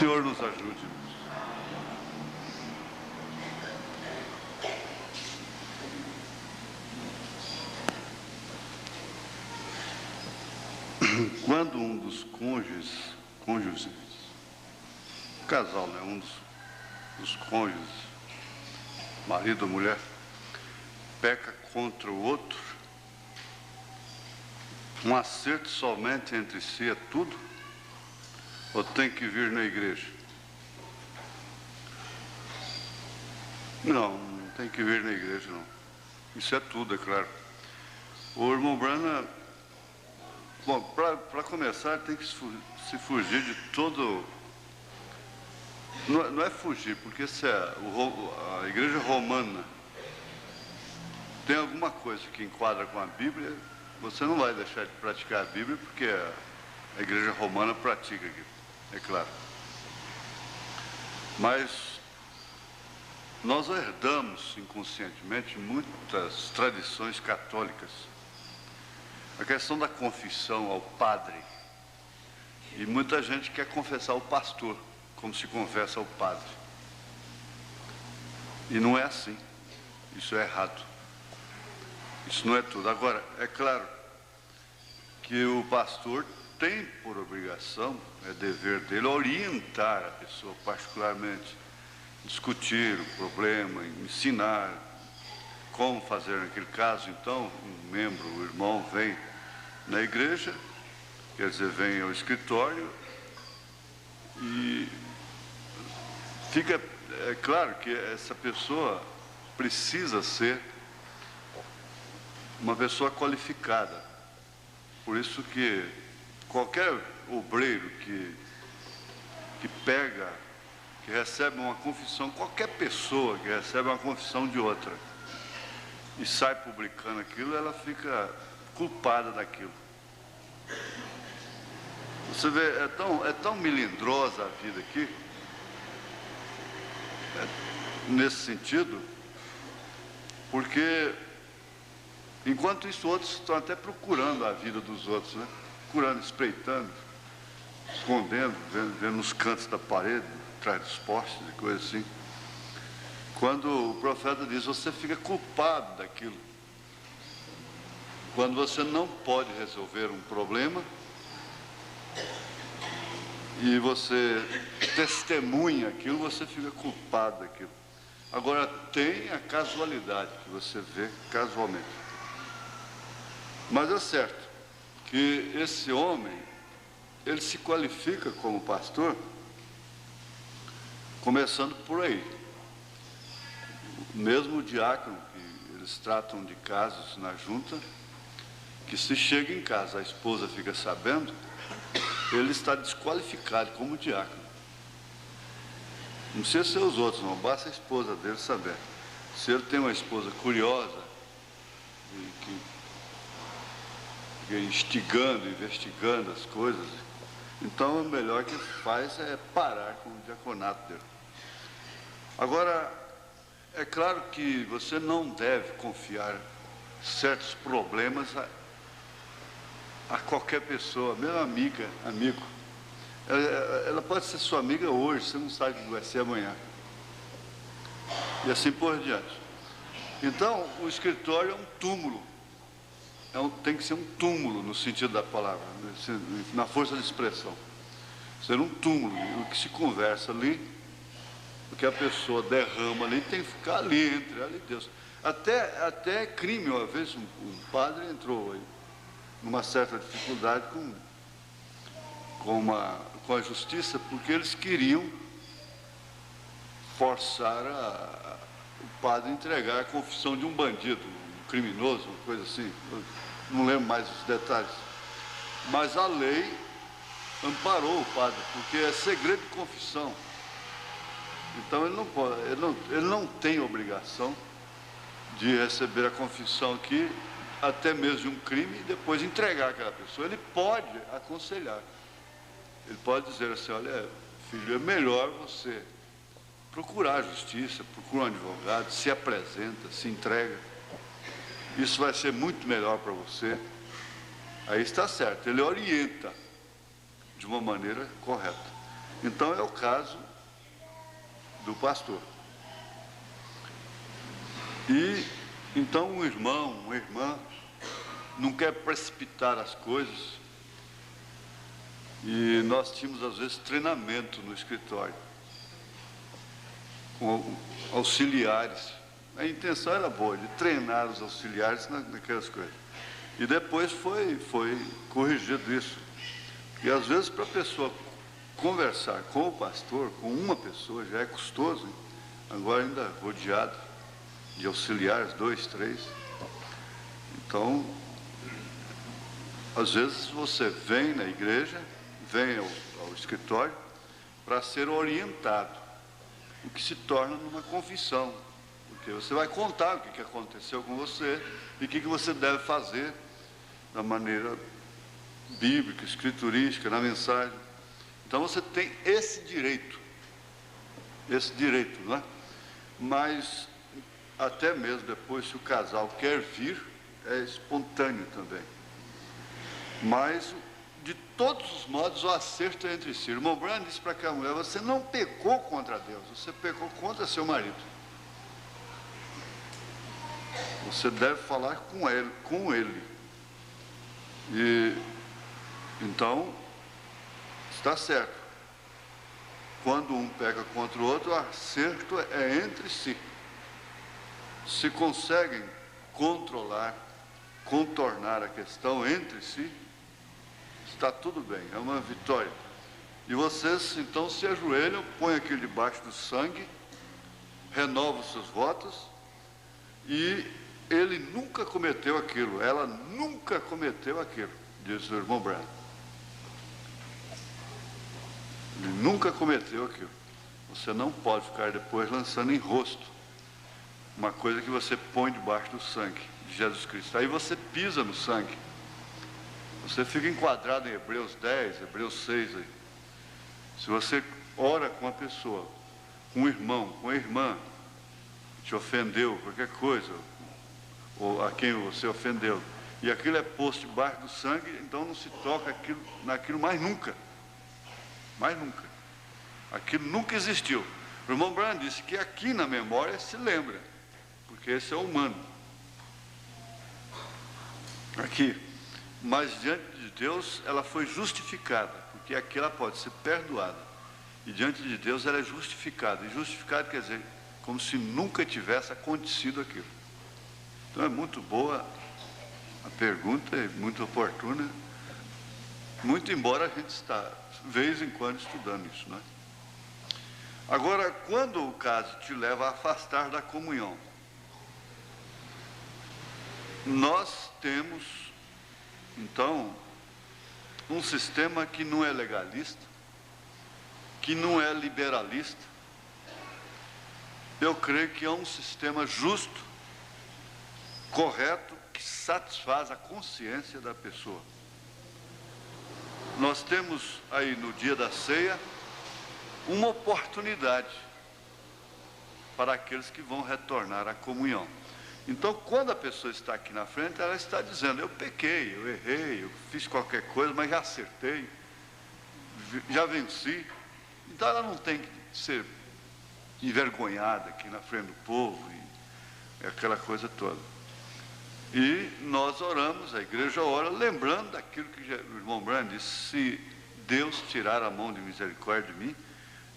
Senhor nos ajude. Quando um dos cônjuges, casal, né? Um dos cônjuges, marido ou mulher, peca contra o outro, um acerto somente entre si é tudo? Ou tem que vir na igreja? Não, não tem que vir na igreja, não. Isso é tudo, é claro. O irmão Branham, bom, para começar, tem que se fugir de todo... Não é fugir, porque se a igreja romana tem alguma coisa que enquadra com a Bíblia, você não vai deixar de praticar a Bíblia, porque a igreja romana pratica aquilo, é claro. Mas nós herdamos inconscientemente muitas tradições católicas. A questão da confissão ao padre. E muita gente quer confessar ao pastor, como se confessa ao padre. E não é assim. Isso é errado. Isso não é tudo. Agora, é claro que o pastor tem por obrigação, é dever dele, orientar a pessoa, particularmente, discutir o problema, ensinar como fazer naquele caso. Então, um membro, o irmão, vem na igreja, quer dizer, vem ao escritório e fica, é claro que essa pessoa precisa ser uma pessoa qualificada. Por isso que qualquer obreiro que recebe uma confissão, qualquer pessoa que recebe uma confissão de outra e sai publicando aquilo, ela fica culpada daquilo. Você vê, é tão melindrosa a vida aqui, nesse sentido, porque enquanto isso outros estão até procurando a vida dos outros, né? Procurando, espreitando, escondendo, vendo nos cantos da parede, atrás dos postes e coisas assim. Quando o profeta diz, você fica culpado daquilo. Quando você não pode resolver um problema e você testemunha aquilo, você fica culpado daquilo. Agora, tem a casualidade que você vê casualmente. Mas é certo que esse homem, ele se qualifica como pastor, começando por aí. Mesmo o diácono, que eles tratam de casos na junta, que se chega em casa, a esposa fica sabendo, ele está desqualificado como diácono. Não precisa ser os outros, não, basta a esposa dele saber. Se ele tem uma esposa curiosa, que instigando, investigando as coisas, então o melhor que faz é parar com o diaconato dele. Agora, é claro que você não deve confiar certos problemas a qualquer pessoa, mesmo amigo. Ela pode ser sua amiga hoje, você não sabe o que vai ser amanhã. E assim por diante. Então, o escritório é um túmulo. Tem que ser um túmulo no sentido da palavra, na força de expressão. Ser um túmulo. O que se conversa ali, o que a pessoa derrama ali, tem que ficar ali, entre ela e Deus. Até crime, uma vez um padre entrou aí, numa certa dificuldade com a justiça, porque eles queriam forçar o padre a entregar a confissão de um bandido, um criminoso, uma coisa assim. Eu não lembro mais os detalhes. Mas a lei amparou o padre, porque é segredo de confissão. Então ele não pode, ele não tem obrigação de receber a confissão aqui, até mesmo de um crime, e depois entregar aquela pessoa. Ele pode aconselhar. Ele pode dizer assim, olha, filho, é melhor você procurar a justiça, procura um advogado, se apresenta, se entrega. Isso vai ser muito melhor para você. Aí está certo, ele orienta de uma maneira correta. Então é o caso do pastor. E então um irmão, uma irmã, não quer precipitar as coisas. E nós tínhamos, às vezes, treinamento no escritório, com auxiliares. A intenção era boa, de treinar os auxiliares naquelas coisas. E depois foi corrigido isso. E às vezes, para a pessoa conversar com o pastor, com uma pessoa, já é custoso, hein? Agora ainda rodeado de auxiliares, 2, 3. Então, às vezes você vem na igreja, vem ao escritório para ser orientado, o que se torna numa confissão, porque você vai contar o que aconteceu com você e o que você deve fazer da maneira bíblica, escriturística, na mensagem. Então você tem esse direito, não é? Mas até mesmo depois, se o casal quer vir, é espontâneo também. Mas, de todos os modos, o acerto é entre si. O irmão Branham disse para aquela mulher: você não pecou contra Deus, você pecou contra seu marido. Você deve falar com ele. E então, está certo. Quando um peca contra o outro, o acerto é entre si. Se conseguem contornar a questão entre si, está tudo bem, é uma vitória. E vocês então se ajoelham, põem aquilo debaixo do sangue, renovam os seus votos, e ele nunca cometeu aquilo, ela nunca cometeu aquilo, diz o irmão Branham. Ele nunca cometeu aquilo. Você não pode ficar depois lançando em rosto uma coisa que você põe debaixo do sangue de Jesus Cristo. Aí você pisa no sangue. Você fica enquadrado em Hebreus 10, Hebreus 6. Aí. Se você ora com uma pessoa, com um irmão, com uma irmã, que te ofendeu, qualquer coisa, ou a quem você ofendeu, e aquilo é posto debaixo do sangue, então não se toca naquilo mais nunca. Mais nunca. Aquilo nunca existiu. O irmão Branham disse que aqui na memória se lembra, porque esse é o humano. Aqui. Mas diante de Deus ela foi justificada, porque aqui ela pode ser perdoada. E diante de Deus ela é justificada. E justificada quer dizer como se nunca tivesse acontecido aquilo. Então é muito boa a pergunta, é muito oportuna. Muito embora a gente está, de vez em quando, estudando isso, não é? Agora, quando o caso te leva a afastar da comunhão, nós temos, então, um sistema que não é legalista, que não é liberalista. Eu creio que é um sistema justo, correto, que satisfaz a consciência da pessoa. Nós temos aí no dia da ceia uma oportunidade para aqueles que vão retornar à comunhão. Então, quando a pessoa está aqui na frente, ela está dizendo: eu pequei, eu errei, eu fiz qualquer coisa, mas já acertei, já venci. Então, ela não tem que ser envergonhada aqui na frente do povo, e aquela coisa toda. E nós oramos, a igreja ora, lembrando daquilo que o irmão Branham disse: se Deus tirar a mão de misericórdia de mim,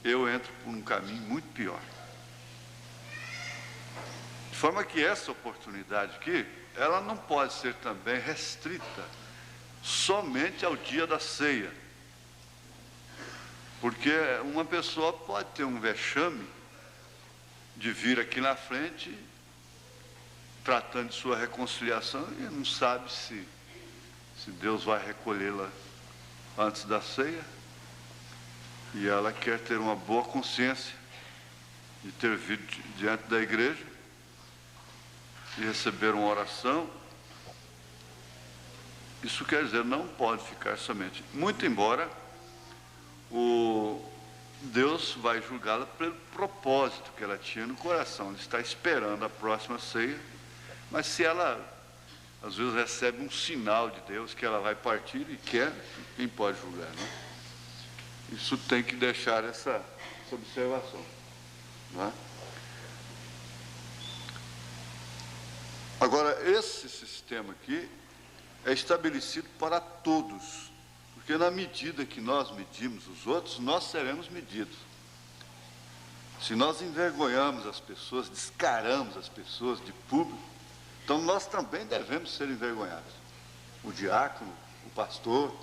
eu entro por um caminho muito pior. De forma que essa oportunidade aqui, ela não pode ser também restrita somente ao dia da ceia. Porque uma pessoa pode ter um vexame de vir aqui na frente tratando de sua reconciliação e não sabe se Deus vai recolhê-la antes da ceia, e ela quer ter uma boa consciência de ter vindo diante da igreja e receber uma oração. Isso quer dizer, não pode ficar somente, muito embora Deus vai julgá-la pelo propósito que ela tinha no coração. Ele está esperando a próxima ceia, mas se ela às vezes recebe um sinal de Deus que ela vai partir e quer, quem pode julgar, não? Isso tem que deixar essa observação, não é? Agora, esse sistema aqui é estabelecido para todos, porque na medida que nós medimos os outros, nós seremos medidos. Se nós envergonhamos as pessoas, descaramos as pessoas de público, então nós também devemos ser envergonhados. O diácono, o pastor,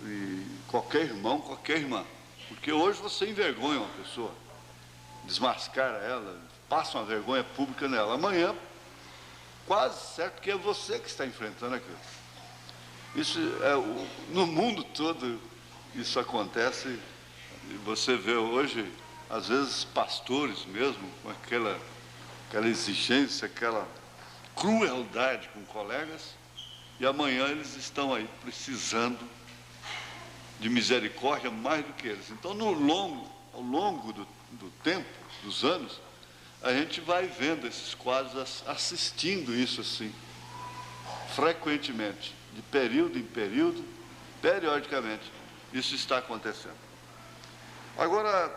e qualquer irmão, qualquer irmã. Porque hoje você envergonha uma pessoa, desmascara ela, passa uma vergonha pública nela. Amanhã, quase certo que é você que está enfrentando aquilo. Isso no mundo todo isso acontece. Você vê hoje, às vezes, pastores mesmo, com aquela exigência, aquela crueldade com colegas, e amanhã eles estão aí precisando de misericórdia mais do que eles. Então, ao longo do tempo, dos anos, a gente vai vendo esses quadros, assistindo isso assim, frequentemente, de período em período, periodicamente, isso está acontecendo. Agora,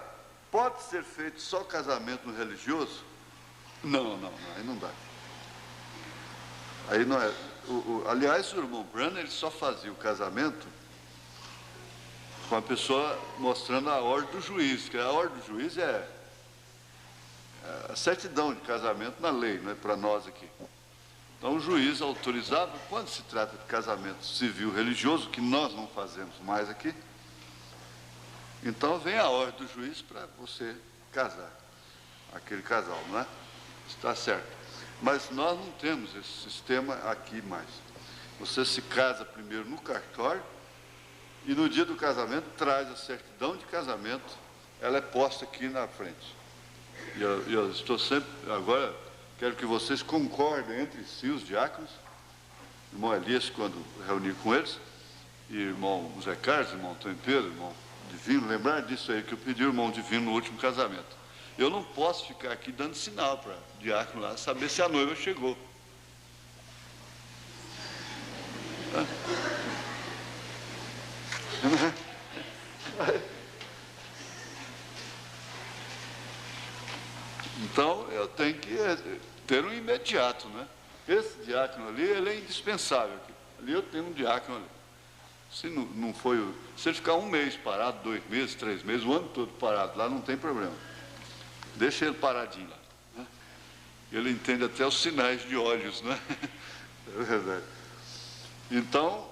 pode ser feito só casamento no religioso? Não, aí não dá. Aí não é. Aliás, o irmão Branham, ele só fazia o casamento com a pessoa mostrando a ordem do juiz, que a ordem do juiz é a certidão de casamento na lei, não é para nós aqui. Então o juiz autorizava, quando se trata de casamento civil religioso, que nós não fazemos mais aqui, então vem a ordem do juiz para você casar, aquele casal, não é? Está certo. Mas nós não temos esse sistema aqui mais. Você se casa primeiro no cartório e no dia do casamento traz a certidão de casamento, ela é posta aqui na frente. E eu estou sempre, agora, quero que vocês concordem entre si, os diáconos, irmão Elias, quando reunir com eles, e irmão José Carlos, irmão Antônio Pedro, irmão Divino, lembrar disso aí que eu pedi ao irmão Divino no último casamento. Eu não posso ficar aqui dando sinal para o diácono lá, saber se a noiva chegou. Então, eu tenho que ter um imediato, né? Esse diácono ali, ele é indispensável aqui. Ali eu tenho um diácono ali. Se não foi, se ele ficar um mês parado, 2 meses, 3 meses, o ano todo parado lá, não tem problema. Deixa ele paradinho lá, né? Ele entende até os sinais de olhos, né? É verdade. Então,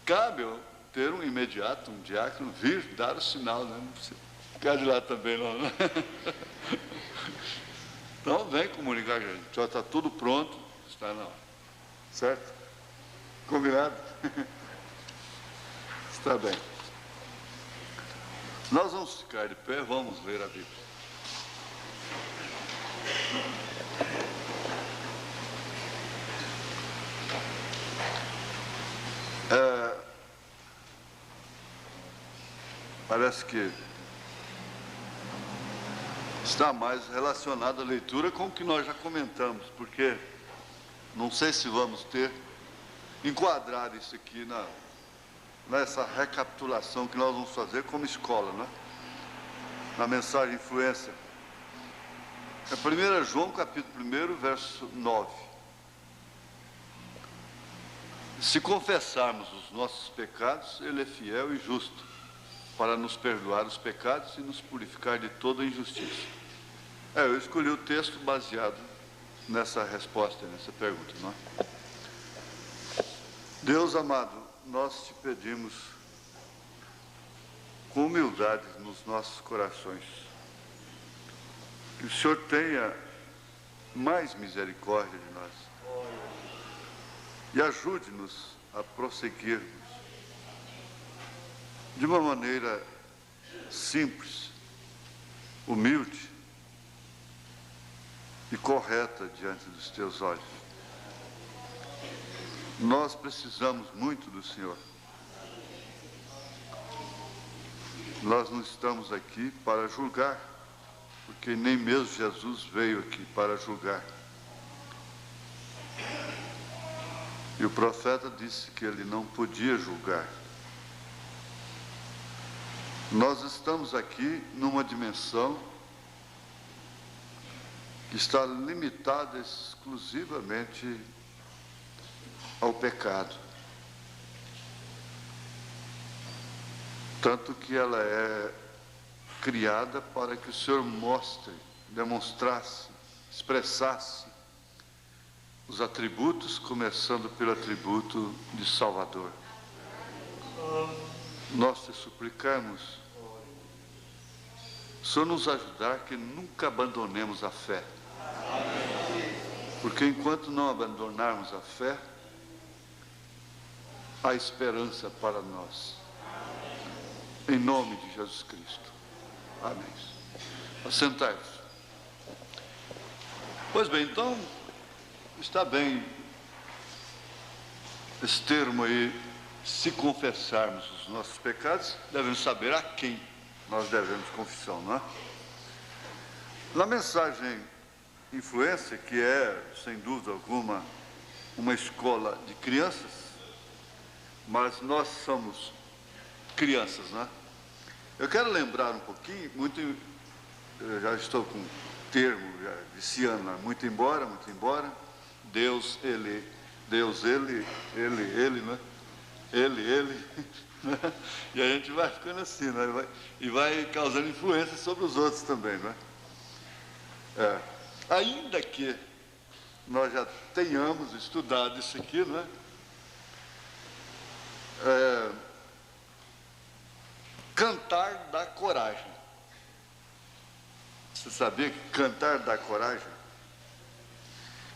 cabe eu ter um imediato, um diácono, vir dar o sinal, né? Não precisa ficar de lá também, não, né? Então, vem comunicar, gente. Já está tudo pronto, está na hora. Certo? Combinado? Está bem. Nós vamos ficar de pé, vamos ler a Bíblia. Parece que está mais relacionado a leitura com o que nós já comentamos, porque não sei se vamos enquadrar isso aqui nessa recapitulação que nós vamos fazer como escola, né? Na mensagem influência. É 1 João, capítulo 1, verso 9. Se confessarmos os nossos pecados, Ele é fiel e justo para nos perdoar os pecados e nos purificar de toda injustiça. Eu escolhi o texto baseado nessa resposta, nessa pergunta, não é? Deus amado, nós te pedimos com humildade nos nossos corações que o Senhor tenha mais misericórdia de nós e ajude-nos a prosseguirmos de uma maneira simples, humilde e correta diante dos teus olhos. Nós precisamos muito do Senhor. Nós não estamos aqui para julgar, porque nem mesmo Jesus veio aqui para julgar. E o profeta disse que ele não podia julgar. Nós estamos aqui numa dimensão que está limitada exclusivamente ao pecado. Tanto que ela é criada para que o Senhor mostre, demonstrasse, expressasse os atributos, começando pelo atributo de Salvador. Nós te suplicamos, o Senhor nos ajudar que nunca abandonemos a fé. Porque enquanto não abandonarmos a fé, há esperança para nós. Em nome de Jesus Cristo. Amém. Assentai-vos. Pois bem, então, está bem esse termo aí, se confessarmos os nossos pecados, devemos saber a quem nós devemos confissão, não é? Na mensagem Influência, que é, sem dúvida alguma, uma escola de crianças, mas nós somos crianças, não é? Eu quero lembrar um pouquinho, eu já estou com um termo já viciando, muito embora, Deus, ele, não é? Ele, né? E a gente vai ficando assim, né? E vai causando influência sobre os outros também, não é? Ainda que nós já tenhamos estudado isso aqui, não é? Cantar dá coragem. Você sabia que cantar dá coragem?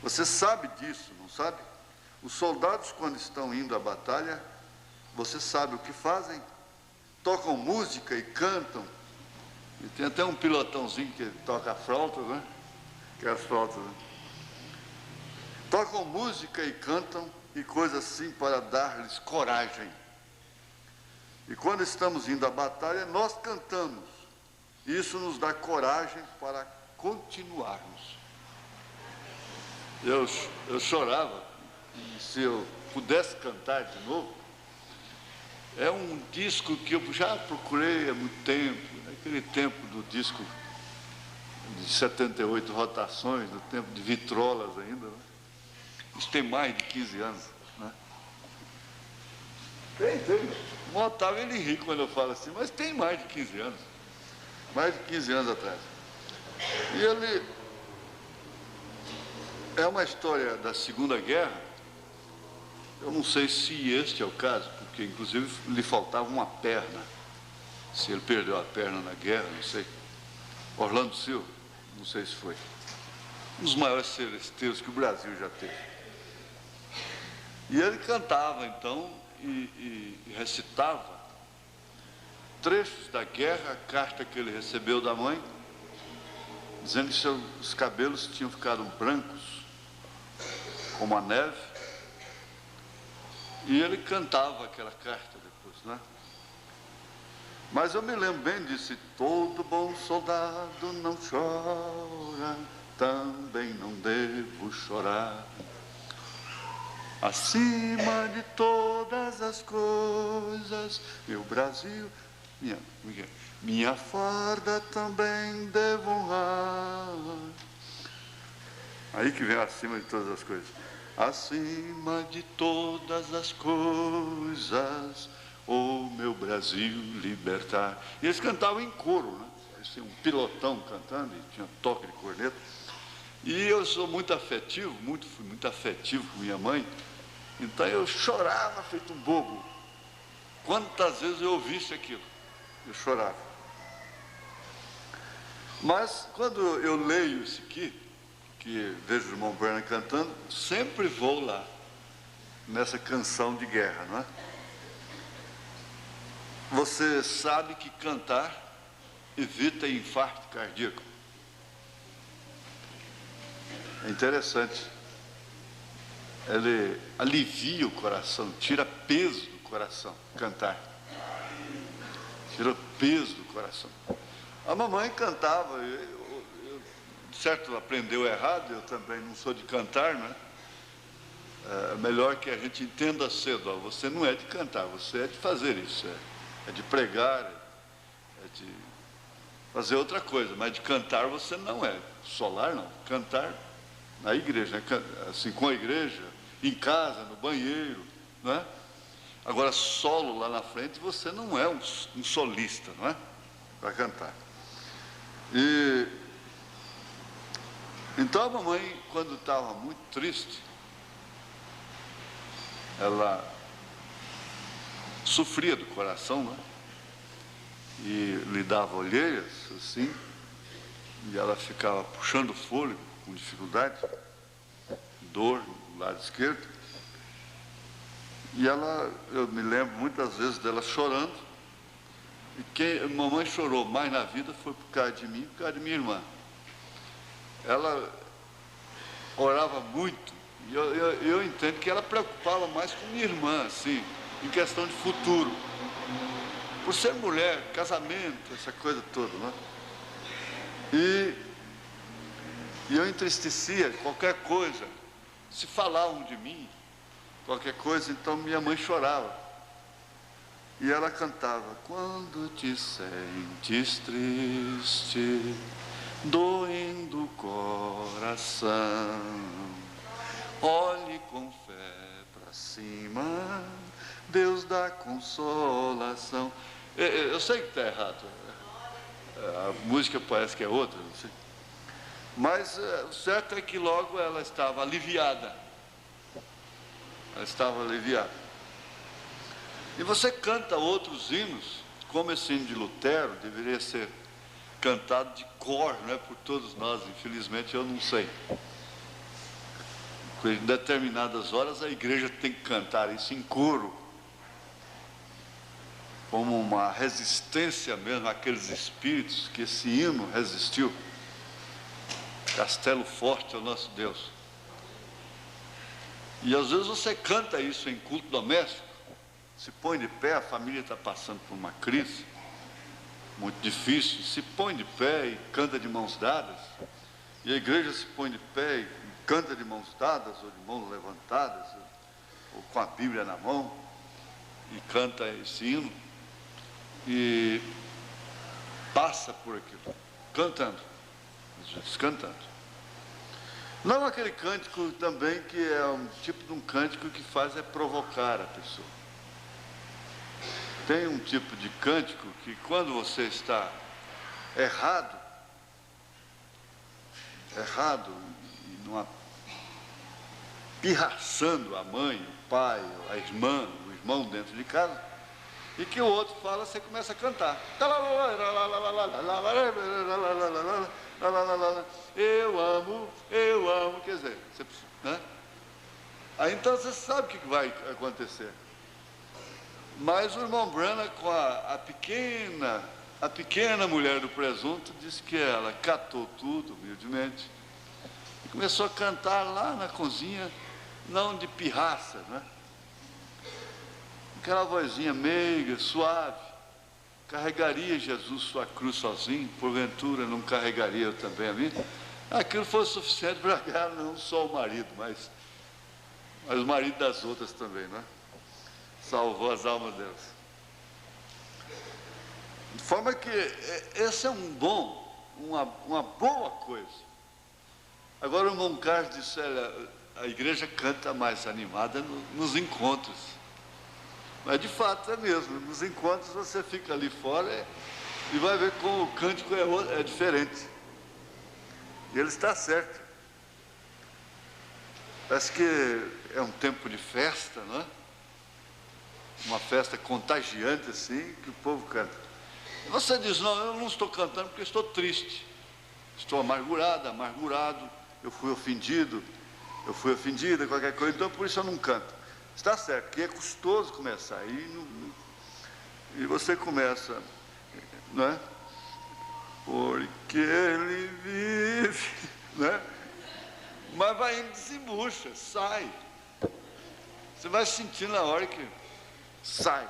Você sabe disso, não sabe? Os soldados, quando estão indo à batalha, você sabe o que fazem? Tocam música e cantam. E tem até um pilotãozinho que toca a flauta, né? Que é as flautas, né? Tocam música e cantam e coisas assim para dar-lhes coragem. E quando estamos indo à batalha, nós cantamos. Isso nos dá coragem para continuarmos. Eu chorava, e se eu pudesse cantar de novo, é um disco que eu já procurei há muito tempo, naquele tempo do disco de 78 rotações, no tempo de vitrolas ainda, né? Isso tem mais de 15 anos, né? Tem. O Otávio, ele ri quando eu falo assim, mas tem mais de 15 anos. Mais de 15 anos atrás. E ele é uma história da Segunda Guerra. Eu não sei se este é o caso, porque inclusive lhe faltava uma perna. Se ele perdeu a perna na guerra, não sei. Orlando Silva, não sei se foi. Um dos maiores celesteiros que o Brasil já teve. E ele cantava, então, e recitava trechos da guerra, a carta que ele recebeu da mãe, dizendo que seus cabelos tinham ficado brancos, como a neve, e ele cantava aquela carta depois, né? Mas eu me lembro bem disso: todo bom soldado não chora, também não devo chorar. Acima de todas as coisas, meu Brasil, minha farda também devo honrar. Aí que vem acima de todas as coisas. Acima de todas as coisas, ô meu Brasil libertar. E eles cantavam em coro, né? Eles tinham um pilotão cantando e tinha toque de corneta. E eu sou muito afetivo, fui muito afetivo com minha mãe, então eu chorava feito um bobo. Quantas vezes eu ouvisse aquilo, eu chorava. Mas quando eu leio isso aqui, que vejo o irmão Bernard cantando, sempre vou lá, nessa canção de guerra, não é? Você sabe que cantar evita infarto cardíaco. É interessante. Ele alivia o coração, tira peso do coração, cantar. Tira peso do coração. A mamãe cantava, certo, aprendeu errado, eu também não sou de cantar, né? É melhor que a gente entenda cedo, ó, você não é de cantar, você é de fazer isso, é de pregar, de fazer outra coisa, mas de cantar você não é. Solar não, cantar na igreja, né? Assim, com a igreja, em casa, no banheiro, não é? Agora, solo lá na frente, você não é um solista, não é? Para cantar. E então a mamãe, quando estava muito triste, ela sofria do coração, né? E lhe dava olheiras, assim, e ela ficava puxando o fôlego com dificuldade, dor no lado esquerdo. E ela, eu me lembro muitas vezes dela chorando, e quem mamãe chorou mais na vida foi por causa de mim, por causa de minha irmã. Ela orava muito, e eu entendo que ela preocupava mais com minha irmã, assim, em questão de futuro. Por ser mulher, casamento, essa coisa toda, né? E eu entristecia qualquer coisa, se falavam de mim, qualquer coisa, então minha mãe chorava. E ela cantava: quando te sentes triste, doendo o coração, olhe com fé para cima, Deus dá consolação. Eu sei que está errado, a música parece que é outra, não sei. Mas o certo é que logo ela estava aliviada. Ela estava aliviada. E você canta outros hinos, como esse hino de Lutero, deveria ser cantado de cor, não é, por todos nós. Infelizmente eu não sei. Porque em determinadas horas a igreja tem que cantar isso em coro, como uma resistência mesmo àqueles espíritos que esse hino resistiu. Castelo forte é o nosso Deus. E às vezes você canta isso em culto doméstico, se põe de pé, a família está passando por uma crise muito difícil, se põe de pé e canta de mãos dadas, e a igreja se põe de pé e canta de mãos dadas, ou de mãos levantadas, ou com a Bíblia na mão, e canta esse hino, e passa por aquilo, cantando, às vezes cantando. Não aquele cântico também que é um tipo de um cântico que faz é provocar a pessoa. Tem um tipo de cântico que quando você está errado, e numa, pirraçando a mãe, o pai, a irmã, o irmão dentro de casa, e que o outro fala, você começa a cantar. Eu amo, quer dizer, você, né? Aí então você sabe o que vai acontecer. Mas o irmão Branham, com a pequena mulher do presunto, disse que ela catou tudo, humildemente, e começou a cantar lá na cozinha, não de pirraça, né? Aquela vozinha meiga, suave. Carregaria Jesus sua cruz sozinho, porventura não carregaria eu também a mim? Aquilo foi suficiente para ganhar não só o marido, mas o marido das outras também, né? Salvou as almas delas. De forma que esse é uma boa coisa. Agora o irmão Carlos disse, a igreja canta mais animada nos encontros. Mas de fato é mesmo, nos encontros você fica ali fora e vai ver como o cântico é diferente. E ele está certo. Parece que é um tempo de festa, não é? Uma festa contagiante assim, que o povo canta. E você diz, não, eu não estou cantando porque estou triste. Estou amargurado, eu fui ofendida, qualquer coisa, então por isso eu não canto. Está certo, que é custoso começar, e você começa, não é? Porque ele vive, né? Mas vai indo, desembucha, sai. Você vai sentindo na hora que sai.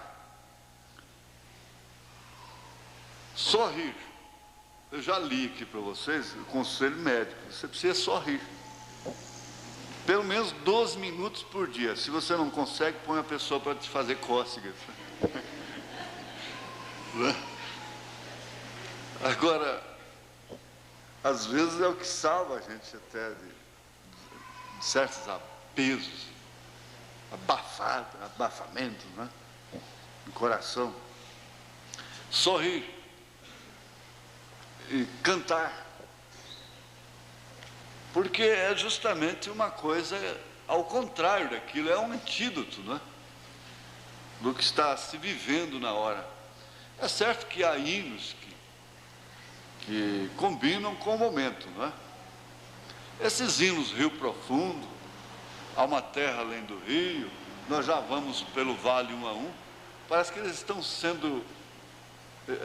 Sorrir. Eu já li aqui para vocês o conselho médico, você precisa sorrir. Pelo menos 12 minutos por dia. Se você não consegue, põe a pessoa para te fazer cócegas. Agora, às vezes é o que salva a gente até de certos apesos, abafamentos, né? No coração. Sorrir e cantar, porque é justamente uma coisa ao contrário daquilo, é um antídoto, né? Do que está se vivendo na hora. É certo que há hinos que combinam com o momento, não é? Esses hinos Rio Profundo, Há uma terra além do rio, nós já vamos pelo vale um a um, parece que eles estão sendo,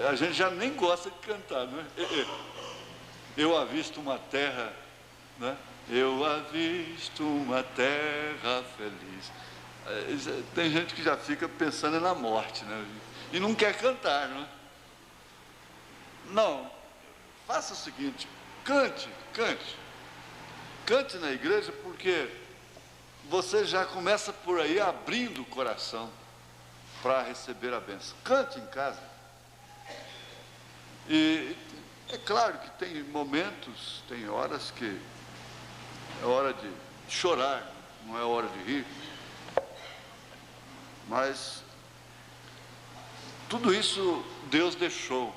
a gente já nem gosta de cantar, não é? Eu avisto uma terra, né? Eu avisto uma terra feliz. Tem gente que já fica pensando na morte, né? E não quer cantar, não é? Não, faça o seguinte, cante na igreja, porque você já começa por aí abrindo o coração para receber a bênção. Cante em casa. E é claro que tem momentos, tem horas que é hora de chorar, não é hora de rir. Mas tudo isso Deus deixou.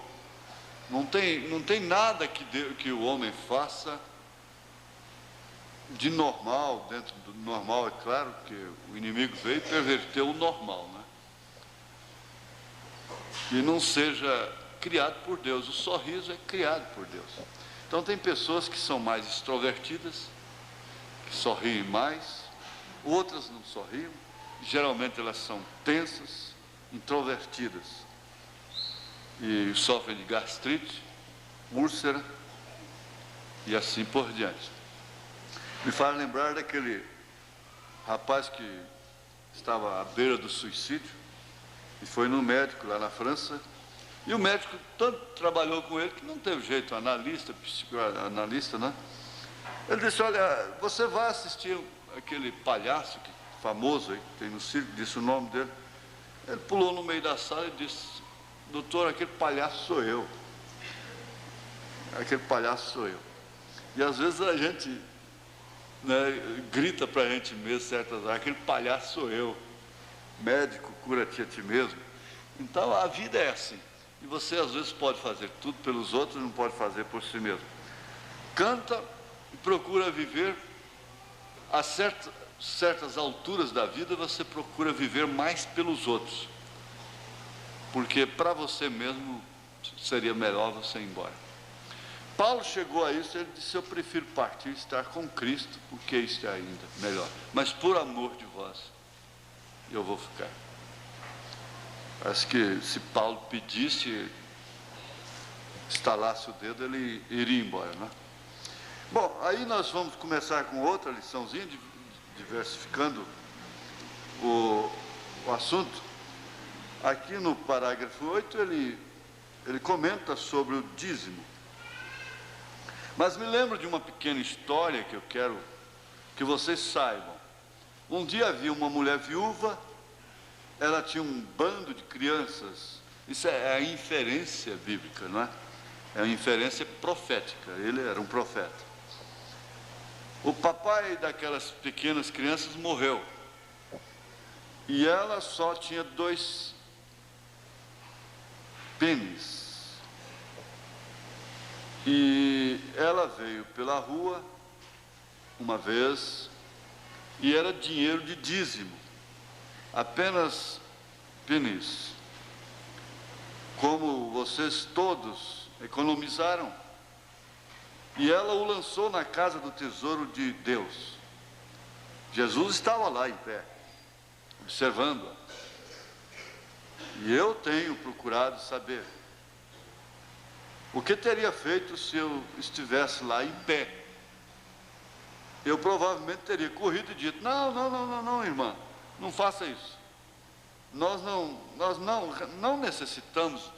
Não tem nada que o homem faça de normal, dentro do normal, é claro, que o inimigo veio e perverteu o normal, né? Que não seja criado por Deus. O sorriso é criado por Deus. Então tem pessoas que são mais extrovertidas, que sorriem mais, outras não sorriem, geralmente elas são tensas, introvertidas, e sofrem de gastrite, úlcera, e assim por diante. Me faz lembrar daquele rapaz que estava à beira do suicídio e foi no médico lá na França, e o médico tanto trabalhou com ele que não teve jeito, psicoanalista, né? Ele disse, olha, você vai assistir aquele palhaço famoso aí, que tem no circo, disse o nome dele. Ele pulou no meio da sala e disse, doutor, aquele palhaço sou eu. Aquele palhaço sou eu. E às vezes a gente, né, grita para a gente mesmo certas horas, aquele palhaço sou eu. Médico, cura-te a ti mesmo. Então a vida é assim. E você às vezes pode fazer tudo pelos outros, não pode fazer por si mesmo. Canta e procura viver a certas alturas da vida, você procura viver mais pelos outros. Porque para você mesmo seria melhor você ir embora. Paulo chegou a isso, ele disse, eu prefiro partir e estar com Cristo, porque isso é ainda melhor. Mas por amor de vós, eu vou ficar. Acho que se Paulo pedisse, estalasse o dedo, ele iria embora, né? Bom, aí nós vamos começar com outra liçãozinha, diversificando o assunto. Aqui no parágrafo 8, ele comenta sobre o dízimo. Mas me lembro de uma pequena história que eu quero que vocês saibam. Um dia havia uma mulher viúva, ela tinha um bando de crianças. Isso é a inferência bíblica, não é? É a inferência profética, ele era um profeta. O papai daquelas pequenas crianças morreu. E ela só tinha 2 pênis. E ela veio pela rua uma vez e era dinheiro de dízimo, apenas pênis. Como vocês todos economizaram, e ela o lançou na casa do tesouro de Deus. Jesus estava lá em pé, observando-a. E eu tenho procurado saber o que teria feito se eu estivesse lá em pé. Eu provavelmente teria corrido e dito, não, irmã, não faça isso. Nós não necessitamos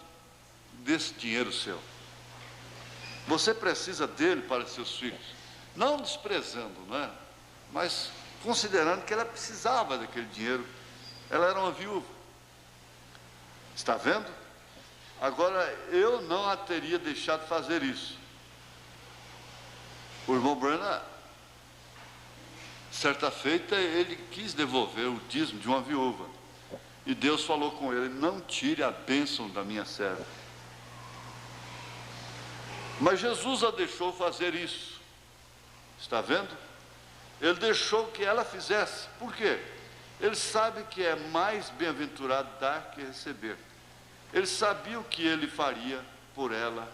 desse dinheiro seu. Você precisa dele para seus filhos. Não desprezando, não é? Mas considerando que ela precisava daquele dinheiro. Ela era uma viúva. Está vendo? Agora, eu não a teria deixado fazer isso. O irmão Branham, certa feita, ele quis devolver o dízimo de uma viúva. E Deus falou com ele: não tire a bênção da minha serva. Mas Jesus a deixou fazer isso. Está vendo? Ele deixou que ela fizesse. Por quê? Ele sabe que é mais bem-aventurado dar que receber. Ele sabia o que ele faria por ela.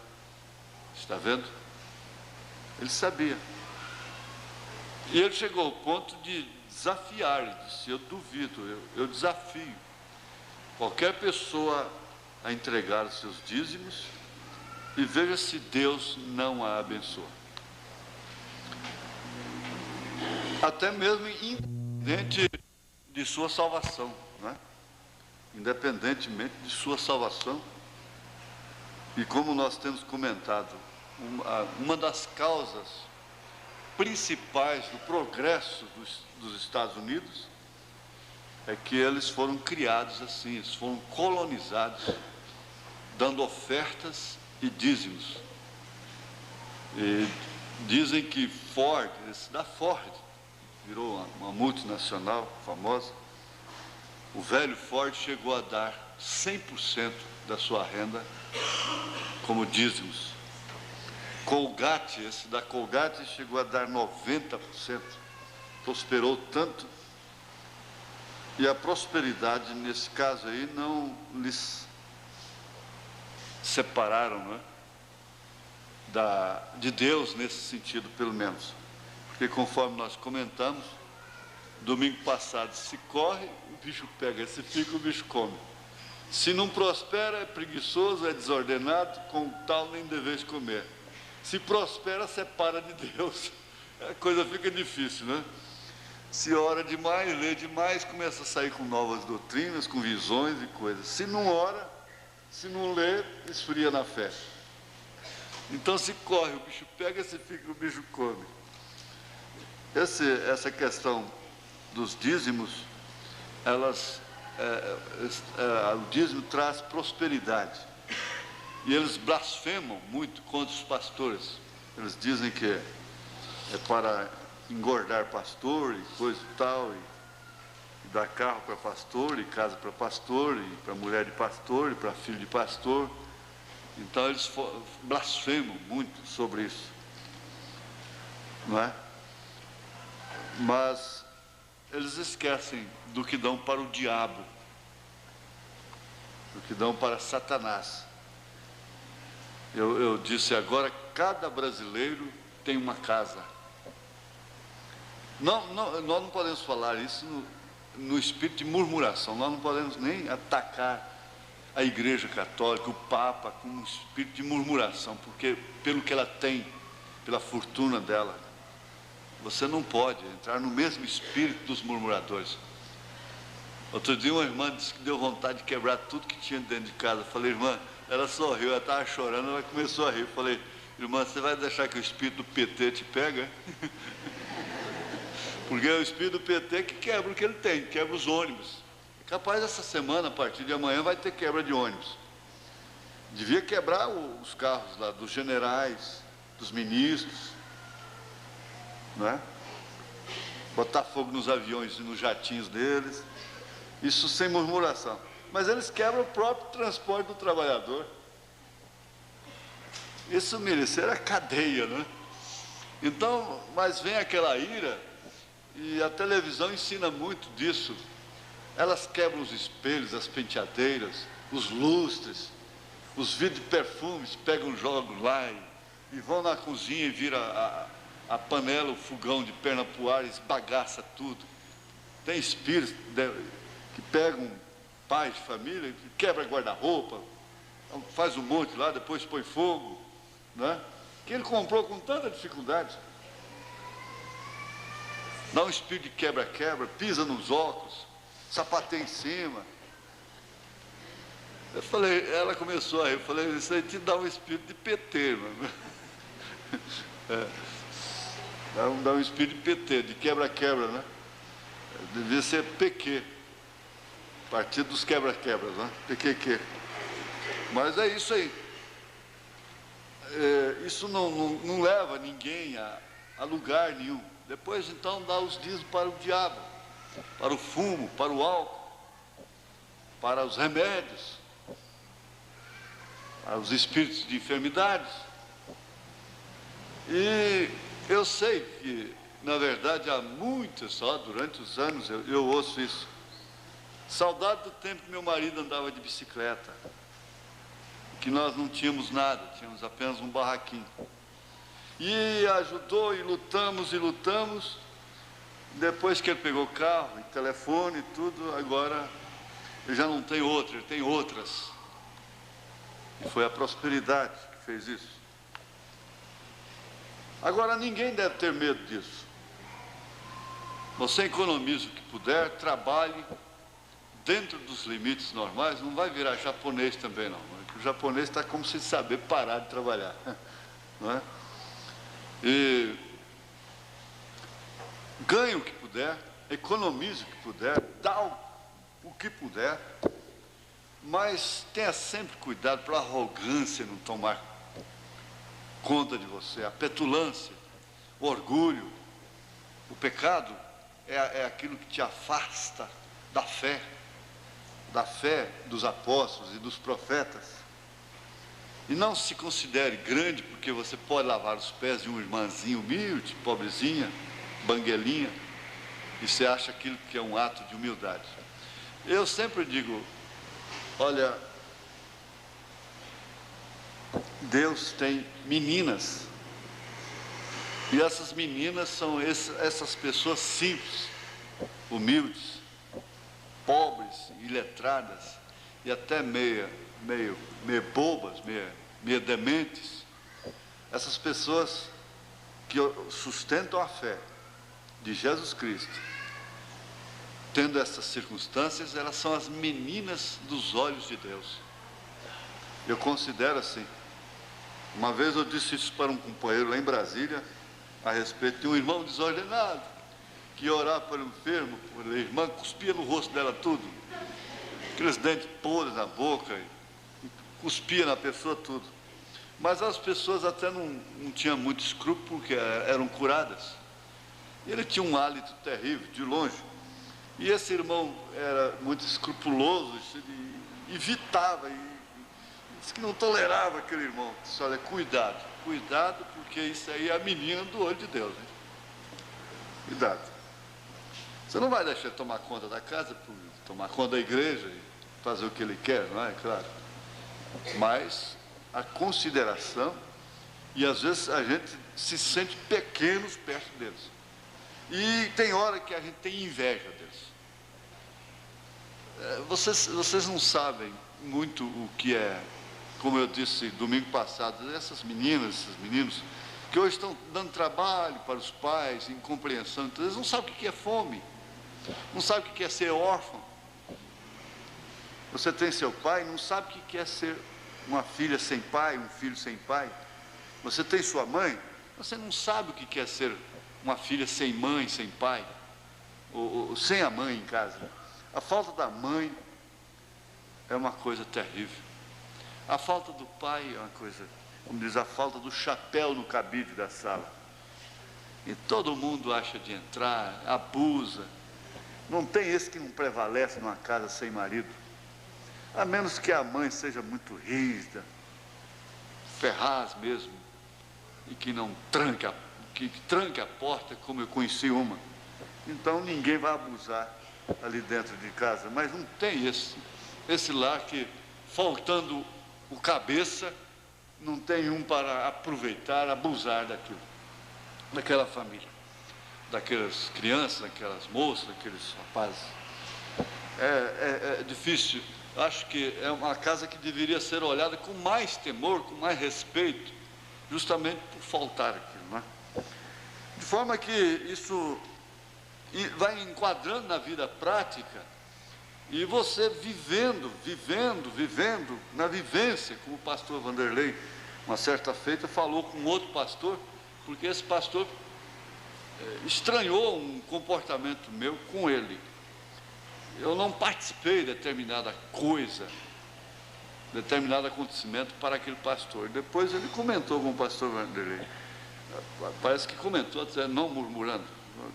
Está vendo? Ele sabia. E ele chegou ao ponto de desafiar. Ele disse: eu duvido, eu desafio qualquer pessoa a entregar os seus dízimos, e veja se Deus não a abençoa. Até mesmo independente de sua salvação, não é? Independentemente de sua salvação. E como nós temos comentado, uma das causas principais do progresso dos Estados Unidos é que eles foram criados assim, eles foram colonizados, dando ofertas e dízimos. E dizem que Ford, da Ford, virou uma multinacional famosa. O velho Ford chegou a dar 100% da sua renda como dízimos. Colgate, esse da Colgate, chegou a dar 90%. Prosperou tanto. E a prosperidade, nesse caso aí, não lhes separaram, não é? De Deus, nesse sentido, pelo menos. Porque, conforme nós comentamos, domingo passado, se corre, o bicho pega, se fica, o bicho come. Se não prospera, é preguiçoso, é desordenado, com tal nem deveis comer. Se prospera, separa de Deus. A coisa fica difícil, né? Se ora demais, lê demais, começa a sair com novas doutrinas, com visões e coisas. Se não ora, se não lê, esfria na fé. Então, se corre, o bicho pega, se fica, o bicho come. Essa questão dos dízimos, o dízimo traz prosperidade. E eles blasfemam muito contra os pastores. Eles dizem que é para engordar pastor e coisa e tal, e dar carro para pastor, e casa para pastor, e para mulher de pastor, e para filho de pastor. Então eles blasfemam muito sobre isso, não é? Mas eles esquecem do que dão para o diabo, do que dão para Satanás. Eu disse agora, cada brasileiro tem uma casa. Nós não podemos falar isso no espírito de murmuração. Nós não podemos nem atacar a Igreja Católica, o Papa, com um espírito de murmuração, porque pelo que ela tem, pela fortuna dela, você não pode entrar no mesmo espírito dos murmuradores. Outro dia uma irmã disse que deu vontade de quebrar tudo que tinha dentro de casa. Eu falei: irmã, ela sorriu, ela estava chorando, ela começou a rir. Eu falei: irmã, você vai deixar que o espírito do PT te pega? Porque é o espírito do PT que quebra o que ele tem, quebra os ônibus. É capaz essa semana, a partir de amanhã, vai ter quebra de ônibus. Devia quebrar os carros lá dos generais, dos ministros, não é? Botar fogo nos aviões e nos jatinhos deles. Isso sem murmuração. Mas eles quebram o próprio transporte do trabalhador. Isso merecer a cadeia, né? Então, mas vem aquela ira, e a televisão ensina muito disso. Elas quebram os espelhos, as penteadeiras, os lustres, os vidros de perfumes, pegam, jogam lá e vão na cozinha e vira a panela, o fogão de perna pro ar, esbagaça tudo. Tem espíritos que pegam pais de família, que quebra guarda-roupa, faz um monte lá, depois põe fogo, né? Que ele comprou com tanta dificuldade. Dá um espírito de quebra-quebra, pisa nos óculos, sapateia em cima. Eu falei, ela começou a rir, eu falei: isso aí te dá um espírito de PT, mano. Dá um espírito de PT, de quebra-quebra, né? Devia ser PQ, Partido dos Quebra-Quebras, né? PQQ. Mas é isso aí. Isso não leva ninguém a lugar nenhum. Depois, então, dá os dízimos para o diabo, para o fumo, para o álcool, para os remédios, para os espíritos de enfermidades. E eu sei que, na verdade, há muitas, só durante os anos eu ouço isso. Saudade do tempo que meu marido andava de bicicleta, que nós não tínhamos nada, tínhamos apenas um barraquinho. E ajudou e lutamos, depois que ele pegou carro, e telefone e tudo, agora ele já não tem outro, ele tem outras. E foi a prosperidade que fez isso. Agora, ninguém deve ter medo disso. Você economiza o que puder, trabalhe dentro dos limites normais, não vai virar japonês também não. O japonês está como se saber parar de trabalhar, não é? E ganhe o que puder, economize o que puder, dá o que puder, mas tenha sempre cuidado para a arrogância não tomar conta de você, a petulância, o orgulho. O pecado é aquilo que te afasta da fé dos apóstolos e dos profetas. E não se considere grande porque você pode lavar os pés de uma irmãzinha humilde, pobrezinha, banguelinha, e você acha aquilo que é um ato de humildade. Eu sempre digo, olha, Deus tem meninas, e essas meninas são essas pessoas simples, humildes, pobres, iletradas, e até meio bobas, meio dementes. Essas pessoas que sustentam a fé de Jesus Cristo, tendo essas circunstâncias, elas são as meninas dos olhos de Deus. Eu considero assim. Uma vez eu disse isso para um companheiro lá em Brasília, a respeito de um irmão desordenado, que ia orar para o enfermo, a irmã cuspia no rosto dela tudo, aqueles dentes podres na boca, e cuspia na pessoa tudo. Mas as pessoas até não tinham muito escrúpulo, porque eram curadas. E ele tinha um hálito terrível, de longe. E esse irmão era muito escrupuloso, ele evitava, e disse que não tolerava aquele irmão. Disse, olha, cuidado, porque isso aí é a menina do olho de Deus, hein? Cuidado. Você não vai deixar ele tomar conta da casa, tomar conta da igreja e fazer o que ele quer, não é? Claro. Mas a consideração, e às vezes a gente se sente pequenos perto deles. E tem hora que a gente tem inveja deles. Vocês não sabem muito o que é, como eu disse domingo passado, essas meninas, esses meninos, que hoje estão dando trabalho para os pais, incompreensão, então eles não sabem o que é fome, não sabem o que é ser órfão. Você tem seu pai, não sabe o que é ser uma filha sem pai, um filho sem pai. Você tem sua mãe, você não sabe o que é ser uma filha sem mãe, sem pai, ou sem a mãe em casa. A falta da mãe é uma coisa terrível. A falta do pai é uma coisa, como diz, a falta do chapéu no cabide da sala. E todo mundo acha de entrar, abusa. Não tem esse que não prevalece numa casa sem marido. A menos que a mãe seja muito rígida, ferraz mesmo, e que não tranque, que tranque a porta, como eu conheci uma. Então ninguém vai abusar ali dentro de casa. Mas não tem esse lar que, faltando o cabeça, não tem um para aproveitar, abusar daquela família, daquelas crianças, daquelas moças, daqueles rapazes. É difícil. Acho que é uma casa que deveria ser olhada com mais temor, com mais respeito, justamente por faltar aquilo, não é? De forma que isso vai enquadrando na vida prática, e você vivendo na vivência, como o pastor Vanderlei, uma certa feita, falou com outro pastor, porque esse pastor estranhou um comportamento meu com ele. Eu não participei de determinada coisa, determinado acontecimento para aquele pastor. Depois ele comentou com o pastor Vanderlei. Parece que comentou, até não murmurando,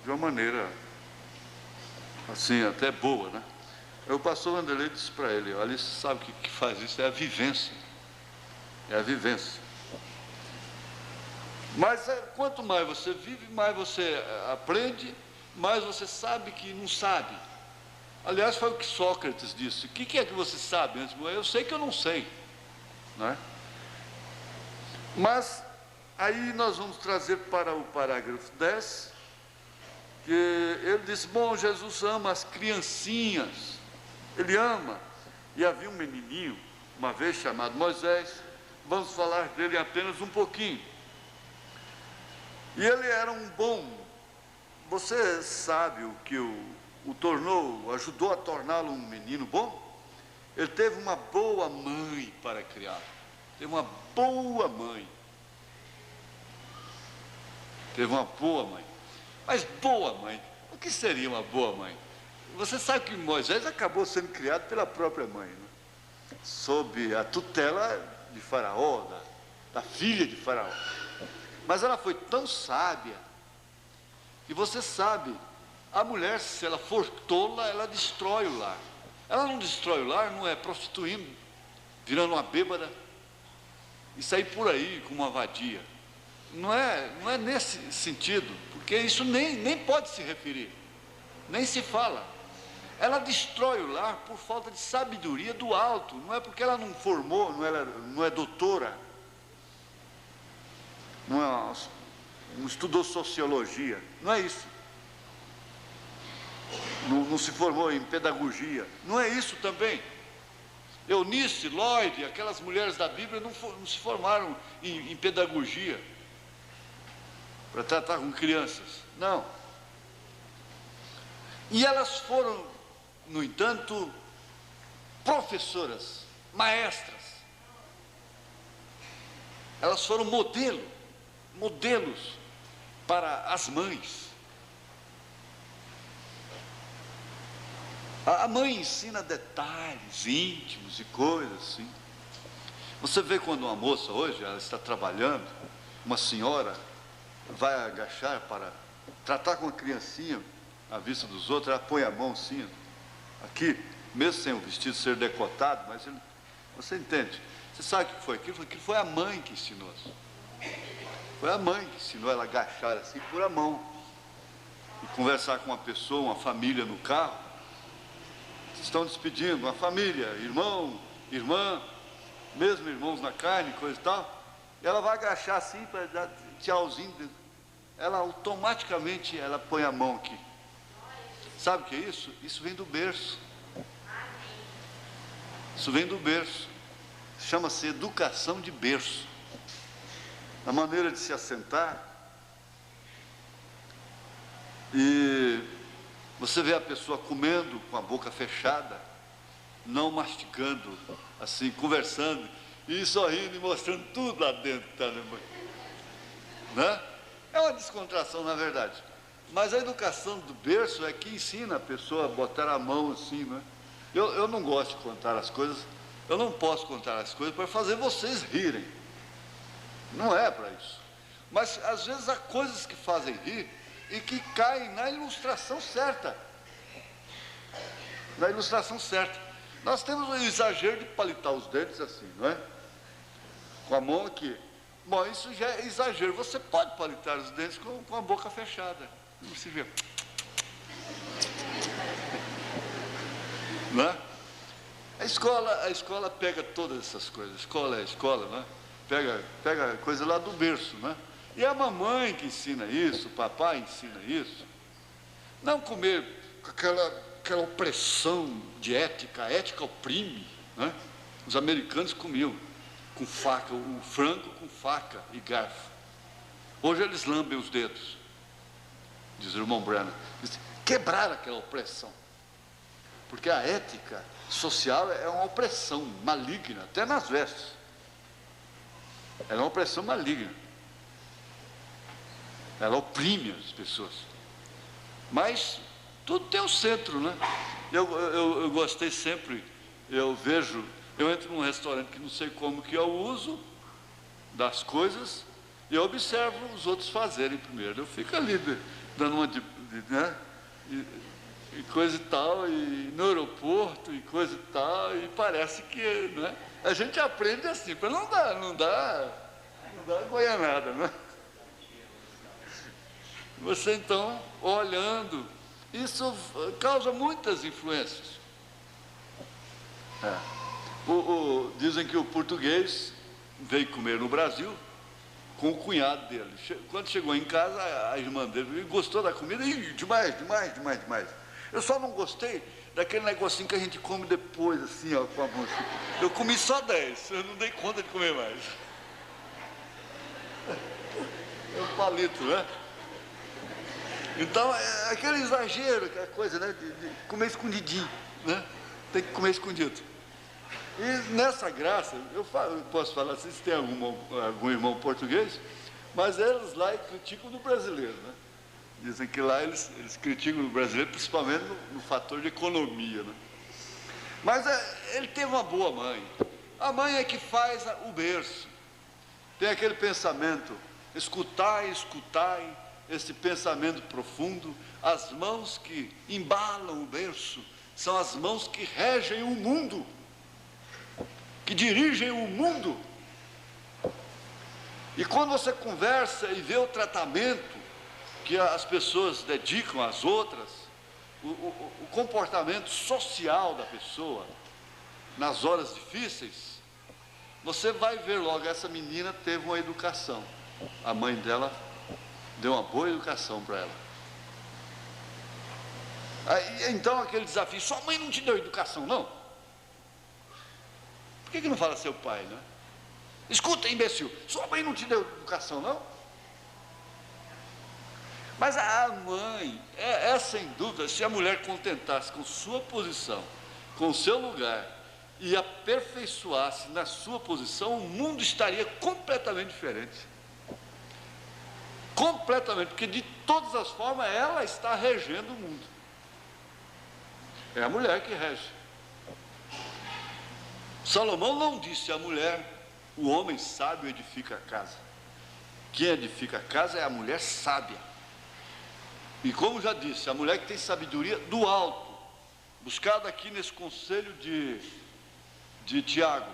de uma maneira assim, até boa, né? Aí o pastor Vanderlei disse para ele: olha, você sabe o que faz isso? É a vivência. É a vivência. Mas quanto mais você vive, mais você aprende, mais você sabe que não sabe. Aliás, foi o que Sócrates disse: o que é que você sabe antes de morrer? Eu sei que eu não sei, não é? Mas aí nós vamos trazer para o parágrafo 10, que ele disse: bom, Jesus ama as criancinhas, ele ama. E havia um menininho, uma vez chamado Moisés, vamos falar dele apenas um pouquinho. E ele era um bom, você sabe o que o tornou, ajudou a torná-lo um menino bom? Ele teve uma boa mãe para criá-lo, teve uma boa mãe. Teve uma boa mãe. Mas boa mãe, o que seria uma boa mãe? Você sabe que Moisés acabou sendo criado pela própria mãe, né? Sob a tutela de Faraó, da filha de Faraó. Mas ela foi tão sábia, que você sabe, a mulher, se ela for tola, ela destrói o lar. Ela não destrói o lar, não é prostituindo, virando uma bêbada, e sair por aí como uma vadia. Não é nesse sentido, porque isso nem pode se referir, nem se fala. Ela destrói o lar por falta de sabedoria do alto, não é porque ela não formou, não é doutora, não estudou sociologia, não é isso. Não se formou em pedagogia, não é isso também. Eunice, Lloyd, aquelas mulheres da Bíblia não se formaram em pedagogia para tratar com crianças, não. E elas foram, no entanto, professoras, maestras. Elas foram modelos para as mães. A mãe ensina detalhes íntimos e coisas assim. Você vê quando uma moça hoje, ela está trabalhando, uma senhora vai agachar para tratar com a criancinha à vista dos outros, ela põe a mão assim, aqui, mesmo sem o vestido ser decotado, mas você entende? Você sabe o que foi aquilo? Aquilo foi a mãe que ensinou. Foi a mãe que ensinou ela a agachar assim, por a mão, e conversar com uma pessoa, uma família no carro. Vocês estão despedindo, uma família, irmão, irmã, mesmo irmãos na carne, coisa e tal, e ela vai agachar assim para dar tchauzinho. Ela automaticamente ela põe a mão aqui. Sabe o que é isso? Isso vem do berço. Isso vem do berço. Chama-se educação de berço. A maneira de se assentar. E você vê a pessoa comendo com a boca fechada, não mastigando, assim, conversando, e sorrindo e mostrando tudo lá dentro que está na mãe. Né? É uma descontração, na verdade. Mas a educação do berço é que ensina a pessoa a botar a mão assim, né? Eu não gosto de contar as coisas, eu não posso contar as coisas para fazer vocês rirem. Não é para isso. Mas às vezes há coisas que fazem rir e que caem na ilustração certa. Na ilustração certa. Nós temos o exagero de palitar os dentes assim, não é? Com a mão aqui. Bom, isso já é exagero. Você pode palitar os dentes com a boca fechada. Não se vê. Não é? A escola pega todas essas coisas. A escola é a escola, não é? Pega coisa lá do berço, né? E é a mamãe que ensina isso, o papai ensina isso. Não comer com aquela opressão de ética, a ética oprime, né? Os americanos comiam com faca, o frango com faca e garfo. Hoje eles lambem os dedos, diz o irmão Branham. Quebrar aquela opressão. Porque a ética social é uma opressão maligna, até nas vestes. Ela é uma opressão maligna. Ela oprime as pessoas. Mas tudo tem um centro, né? Eu gostei sempre, eu Eu entro num restaurante que não sei como que eu uso das coisas, e eu observo os outros fazerem primeiro. Eu fico ali dando uma né? E coisa e tal, e no aeroporto, e coisa e tal, e parece que, né? A gente aprende assim, para não dá goianada, né? Você então, olhando, isso causa muitas influências. Dizem que o português veio comer no Brasil com o cunhado dele. Quando chegou em casa, a irmã dele gostou da comida, e demais. Eu só não gostei daquele negocinho que a gente come depois, assim, ó, com a mão assim. Eu comi só 10, eu não dei conta de comer mais. É um palito, né? Então, é aquele exagero, aquela coisa, né, de comer escondidinho, né? Tem que comer escondido. E nessa graça, eu posso falar assim, se tem algum irmão português, mas eles lá criticam do brasileiro, né? Dizem que lá eles criticam o brasileiro, principalmente no fator de economia, né? Mas ele teve uma boa mãe. A mãe é que faz o berço. Tem aquele pensamento, escutai, esse pensamento profundo. As mãos que embalam o berço são as mãos que regem o mundo, que dirigem o mundo. E quando você conversa e vê o tratamento que as pessoas dedicam às outras, o comportamento social da pessoa nas horas difíceis, você vai ver logo, essa menina teve uma educação. A mãe dela deu uma boa educação para ela. Aí, então aquele desafio, sua mãe não te deu educação, não? Por que não fala seu pai, né? Escuta, imbecil, sua mãe não te deu educação, não? Mas a mãe, sem dúvida, se a mulher contentasse com sua posição, com o seu lugar, e aperfeiçoasse na sua posição, o mundo estaria completamente diferente. Completamente, porque de todas as formas ela está regendo o mundo. É a mulher que rege. Salomão não disse à mulher, o homem sábio edifica a casa. Quem edifica a casa é a mulher sábia. E como já disse, a mulher que tem sabedoria do alto, buscada aqui nesse conselho de Tiago,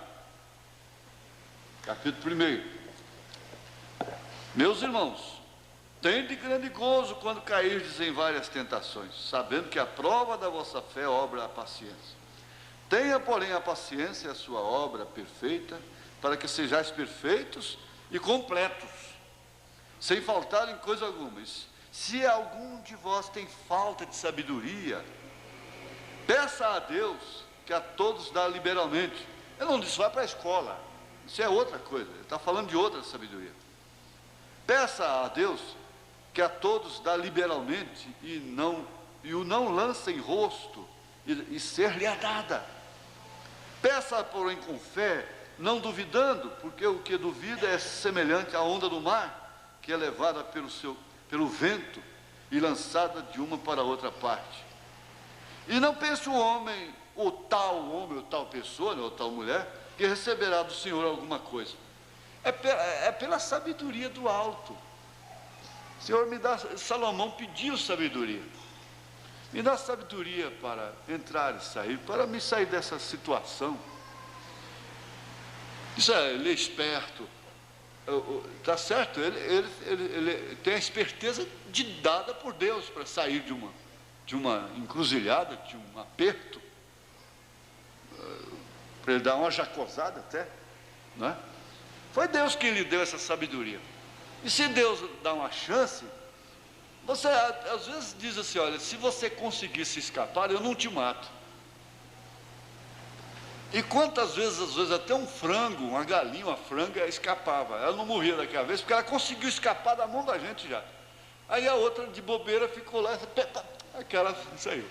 capítulo 1. Meus irmãos, tende grande gozo quando cairdes em várias tentações, sabendo que a prova da vossa fé obra a paciência. Tenha, porém, a paciência a sua obra perfeita, para que sejais perfeitos e completos, sem faltar em coisa alguma. Se algum de vós tem falta de sabedoria, peça a Deus, que a todos dá liberalmente. Eu não disse, vai para a escola, isso é outra coisa, ele está falando de outra sabedoria. Peça a Deus, que a todos dá liberalmente, e o não lança em rosto, e ser-lhe-á dada. Peça, porém, com fé, não duvidando, porque o que duvida é semelhante à onda do mar, que é levada pelo vento e lançada de uma para outra parte. E não pense o homem, ou tal pessoa, ou tal mulher, que receberá do Senhor alguma coisa. É pela sabedoria do alto. Senhor, Salomão pediu sabedoria. Me dá sabedoria para entrar e sair, para me sair dessa situação. Ele é esperto. Está certo, ele tem a esperteza dada por Deus para sair de uma encruzilhada, de um aperto, para ele dar uma jacosada até, né? Foi Deus que lhe deu essa sabedoria. E se Deus dá uma chance, você às vezes diz assim, olha, se você conseguir se escapar, eu não te mato. E quantas vezes, às vezes, até um frango, uma galinha, uma franga, escapava. Ela não morria daquela vez, porque ela conseguiu escapar da mão da gente já. Aí a outra, de bobeira, ficou lá, aquela saiu.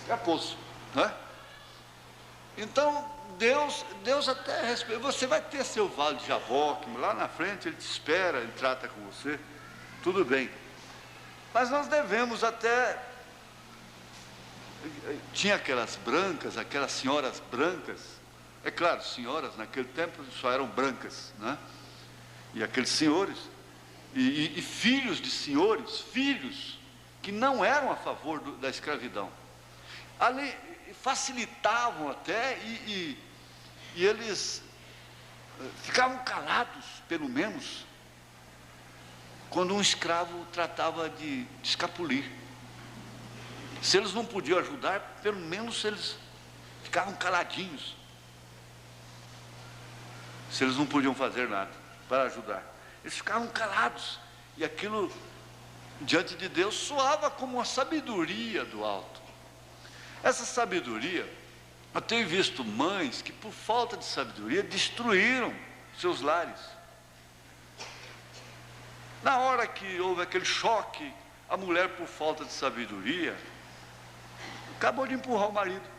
Escapou-se, né? Então, Deus até respeita. Você vai ter seu vale de Jaboque, lá na frente ele te espera, ele trata com você, tudo bem. Mas nós devemos até... Tinha aquelas senhoras brancas, É claro, senhoras naquele tempo só eram brancas, né? E aqueles senhores, e filhos de senhores, filhos que não eram a favor da escravidão. Ali facilitavam até, e eles ficavam calados, pelo menos, quando um escravo tratava de escapulir. Se eles não podiam ajudar, pelo menos eles ficavam caladinhos. Se eles não podiam fazer nada para ajudar, eles ficavam calados. E aquilo, diante de Deus, soava como uma sabedoria do alto. Essa sabedoria, eu tenho visto mães que, por falta de sabedoria, destruíram seus lares. Na hora que houve aquele choque, a mulher, por falta de sabedoria, acabou de empurrar o marido.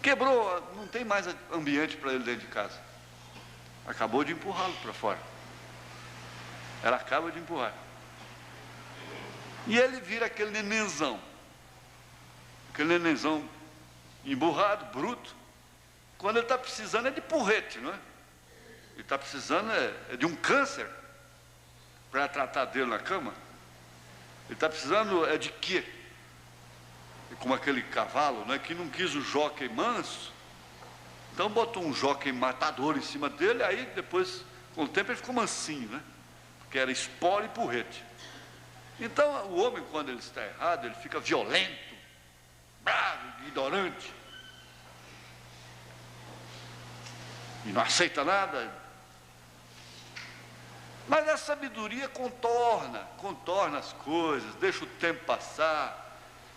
Quebrou, não tem mais ambiente para ele dentro de casa. Acabou de empurrá-lo para fora. Ela acaba de empurrar. E ele vira aquele nenenzão. Aquele nenenzão emburrado, bruto. Quando ele está precisando é de porrete, não é? Ele está precisando é de um câncer para tratar dele na cama. Ele está precisando é de quê? Como aquele cavalo, né, que não quis o jóquei manso, então botou um jóquei matador em cima dele. Aí depois, com o tempo, ele ficou mansinho, né? Porque era espora e porrete. Então o homem, quando ele está errado, ele fica violento, bravo, ignorante, e não aceita nada. Mas a sabedoria contorna as coisas, deixa o tempo passar.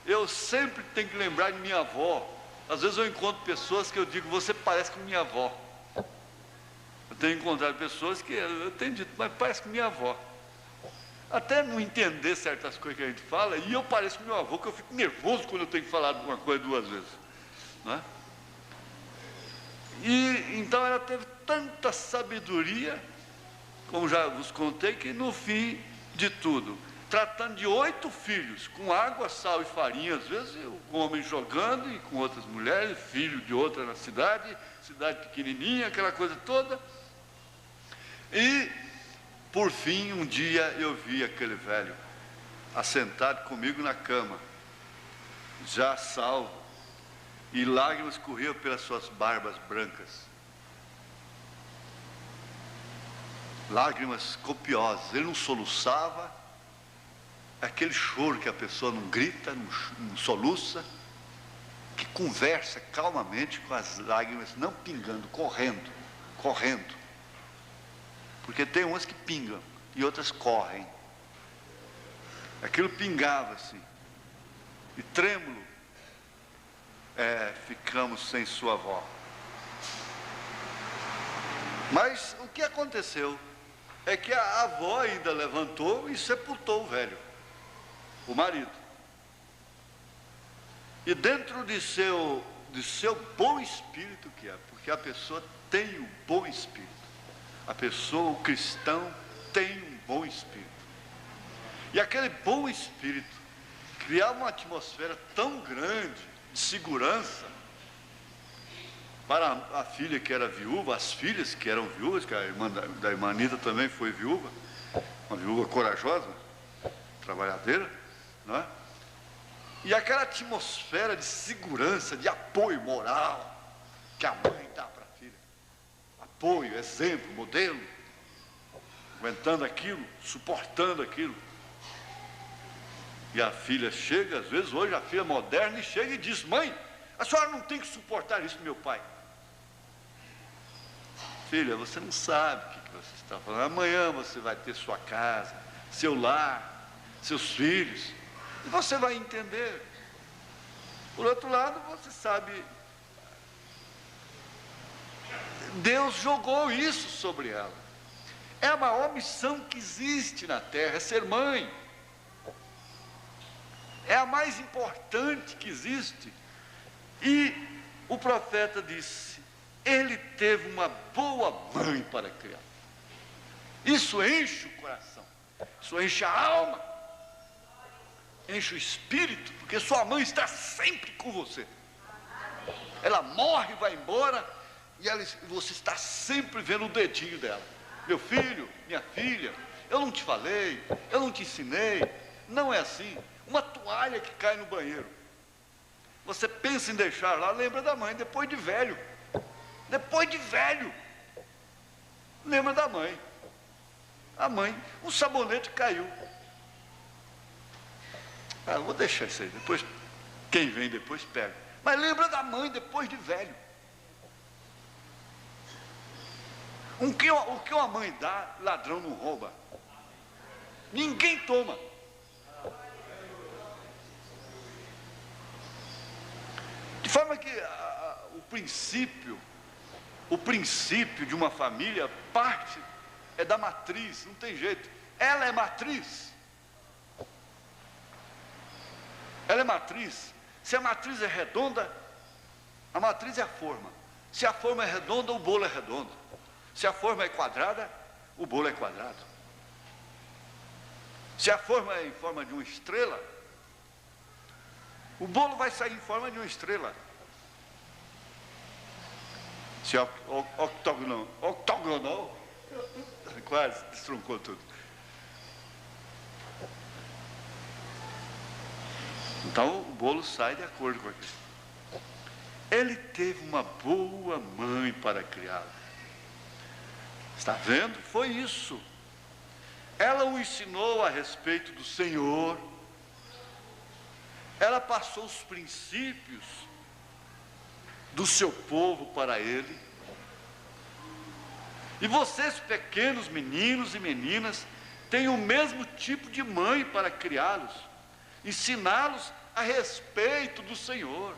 Eu sempre tenho que lembrar de minha avó. Às vezes eu encontro pessoas que eu digo, você parece com minha avó. Eu tenho encontrado pessoas que eu tenho dito, mas parece com minha avó. Até não entender certas coisas que a gente fala, e eu pareço com meu avô, que eu fico nervoso quando eu tenho que falar de uma coisa 2 vezes, não é? E então ela teve tanta sabedoria, como já vos contei, que no fim de tudo, tratando de 8 filhos, com água, sal e farinha, às vezes o homem jogando, e com outras mulheres, filho de outra na cidade pequenininha, aquela coisa toda. E, por fim, um dia eu vi aquele velho assentado comigo na cama, já salvo, e lágrimas corriam pelas suas barbas brancas. Lágrimas copiosas. Ele não soluçava, aquele choro que a pessoa não grita, não soluça, que conversa calmamente com as lágrimas não pingando, correndo. Porque tem umas que pingam e outras correm. Aquilo pingava assim. E trêmulo, ficamos sem sua avó. Mas o que aconteceu é que a avó ainda levantou e sepultou o velho, o marido. E dentro de seu bom espírito, que é, porque a pessoa tem um bom espírito, a pessoa, o cristão, tem um bom espírito. E aquele bom espírito criava uma atmosfera tão grande de segurança para a filha que era viúva, as filhas que eram viúvas, que a irmã da irmã Anita também foi viúva, uma viúva corajosa, trabalhadeira, não é? E aquela atmosfera de segurança, de apoio moral, que a mãe dá para a filha. Apoio, exemplo, modelo, aguentando aquilo, suportando aquilo. E a filha chega, às vezes hoje a filha moderna, e chega e diz, mãe, a senhora não tem que suportar isso, meu pai. Filha, você não sabe o que você está falando. Amanhã você vai ter sua casa, seu lar, seus filhos, e você vai entender. Por outro lado, você sabe, Deus jogou isso sobre ela. É a maior missão que existe na terra, é ser mãe. É a mais importante que existe. E o profeta disse, ele teve uma boa mãe para criar. Isso enche o coração, isso enche a alma, enche o espírito, porque sua mãe está sempre com você. Ela morre, vai embora, e você está sempre vendo o dedinho dela. Meu filho, minha filha, eu não te falei, eu não te ensinei. Não é assim. Uma toalha que cai no banheiro, você pensa em deixar lá, lembra da mãe, depois de velho. Depois de velho, lembra da mãe. A mãe, um sabonete caiu. Ah, vou deixar isso aí, depois, quem vem depois pega. Mas lembra da mãe depois de velho. O que uma mãe dá, ladrão não rouba. Ninguém toma. De forma que o princípio de uma família parte é da matriz, não tem jeito. Ela é matriz. Ela é matriz. Se a matriz é redonda, a matriz é a forma. Se a forma é redonda, o bolo é redondo. Se a forma é quadrada, o bolo é quadrado. Se a forma é em forma de uma estrela, o bolo vai sair em forma de uma estrela. Se é octogonal, quase destroncou tudo. Então o bolo sai de acordo com aquilo. Ele teve uma boa mãe para criá-lo. Está vendo? Foi isso. Ela o ensinou a respeito do Senhor. Ela passou os princípios do seu povo para ele. E vocês, pequenos meninos e meninas, têm o mesmo tipo de mãe para criá-los, ensiná-los a respeito do Senhor.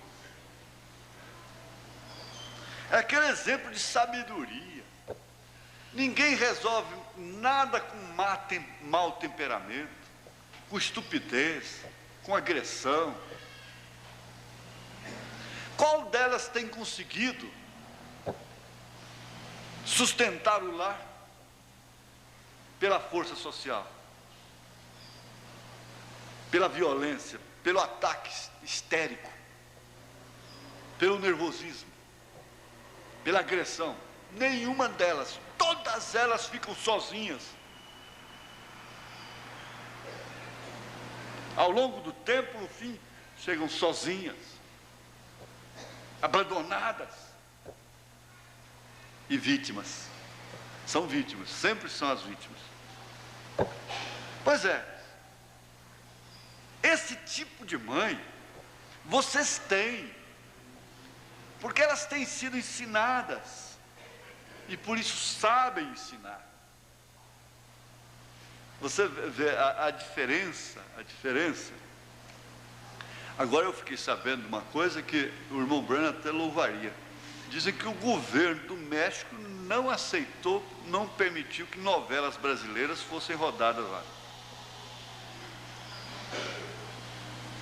É aquele exemplo de sabedoria. Ninguém resolve nada com mau temperamento, com estupidez, com agressão. Qual delas tem conseguido sustentar o lar pela força social, pela violência, pelo ataque histérico, pelo nervosismo, pela agressão? Nenhuma delas. Todas elas ficam sozinhas. Ao longo do tempo, no fim, chegam sozinhas, abandonadas e vítimas. São vítimas, sempre são as vítimas. Pois é, esse tipo de mãe vocês têm, porque elas têm sido ensinadas e por isso sabem ensinar. Você vê a diferença. Agora eu fiquei sabendo de uma coisa que o irmão Branham até louvaria. Dizem que o governo do México não aceitou, não permitiu que novelas brasileiras fossem rodadas lá.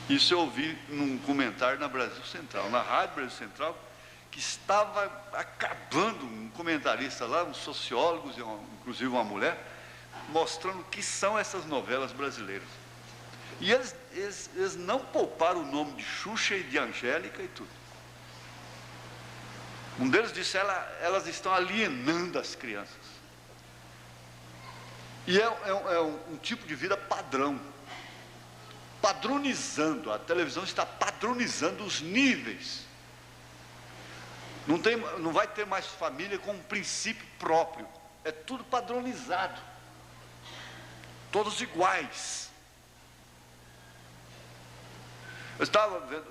Isso eu ouvi num comentário na Brasil Central, na Rádio Brasil Central, que estava acabando, um comentarista lá, um sociólogo, inclusive uma mulher, mostrando o que são essas novelas brasileiras. E eles não pouparam o nome de Xuxa e de Angélica e tudo. Um deles disse, elas estão alienando as crianças. E é um tipo de vida padrão. Padronizando, a televisão está padronizando os níveis. Não vai ter mais família com um princípio próprio. É tudo padronizado. Todos iguais. Eu estava vendo,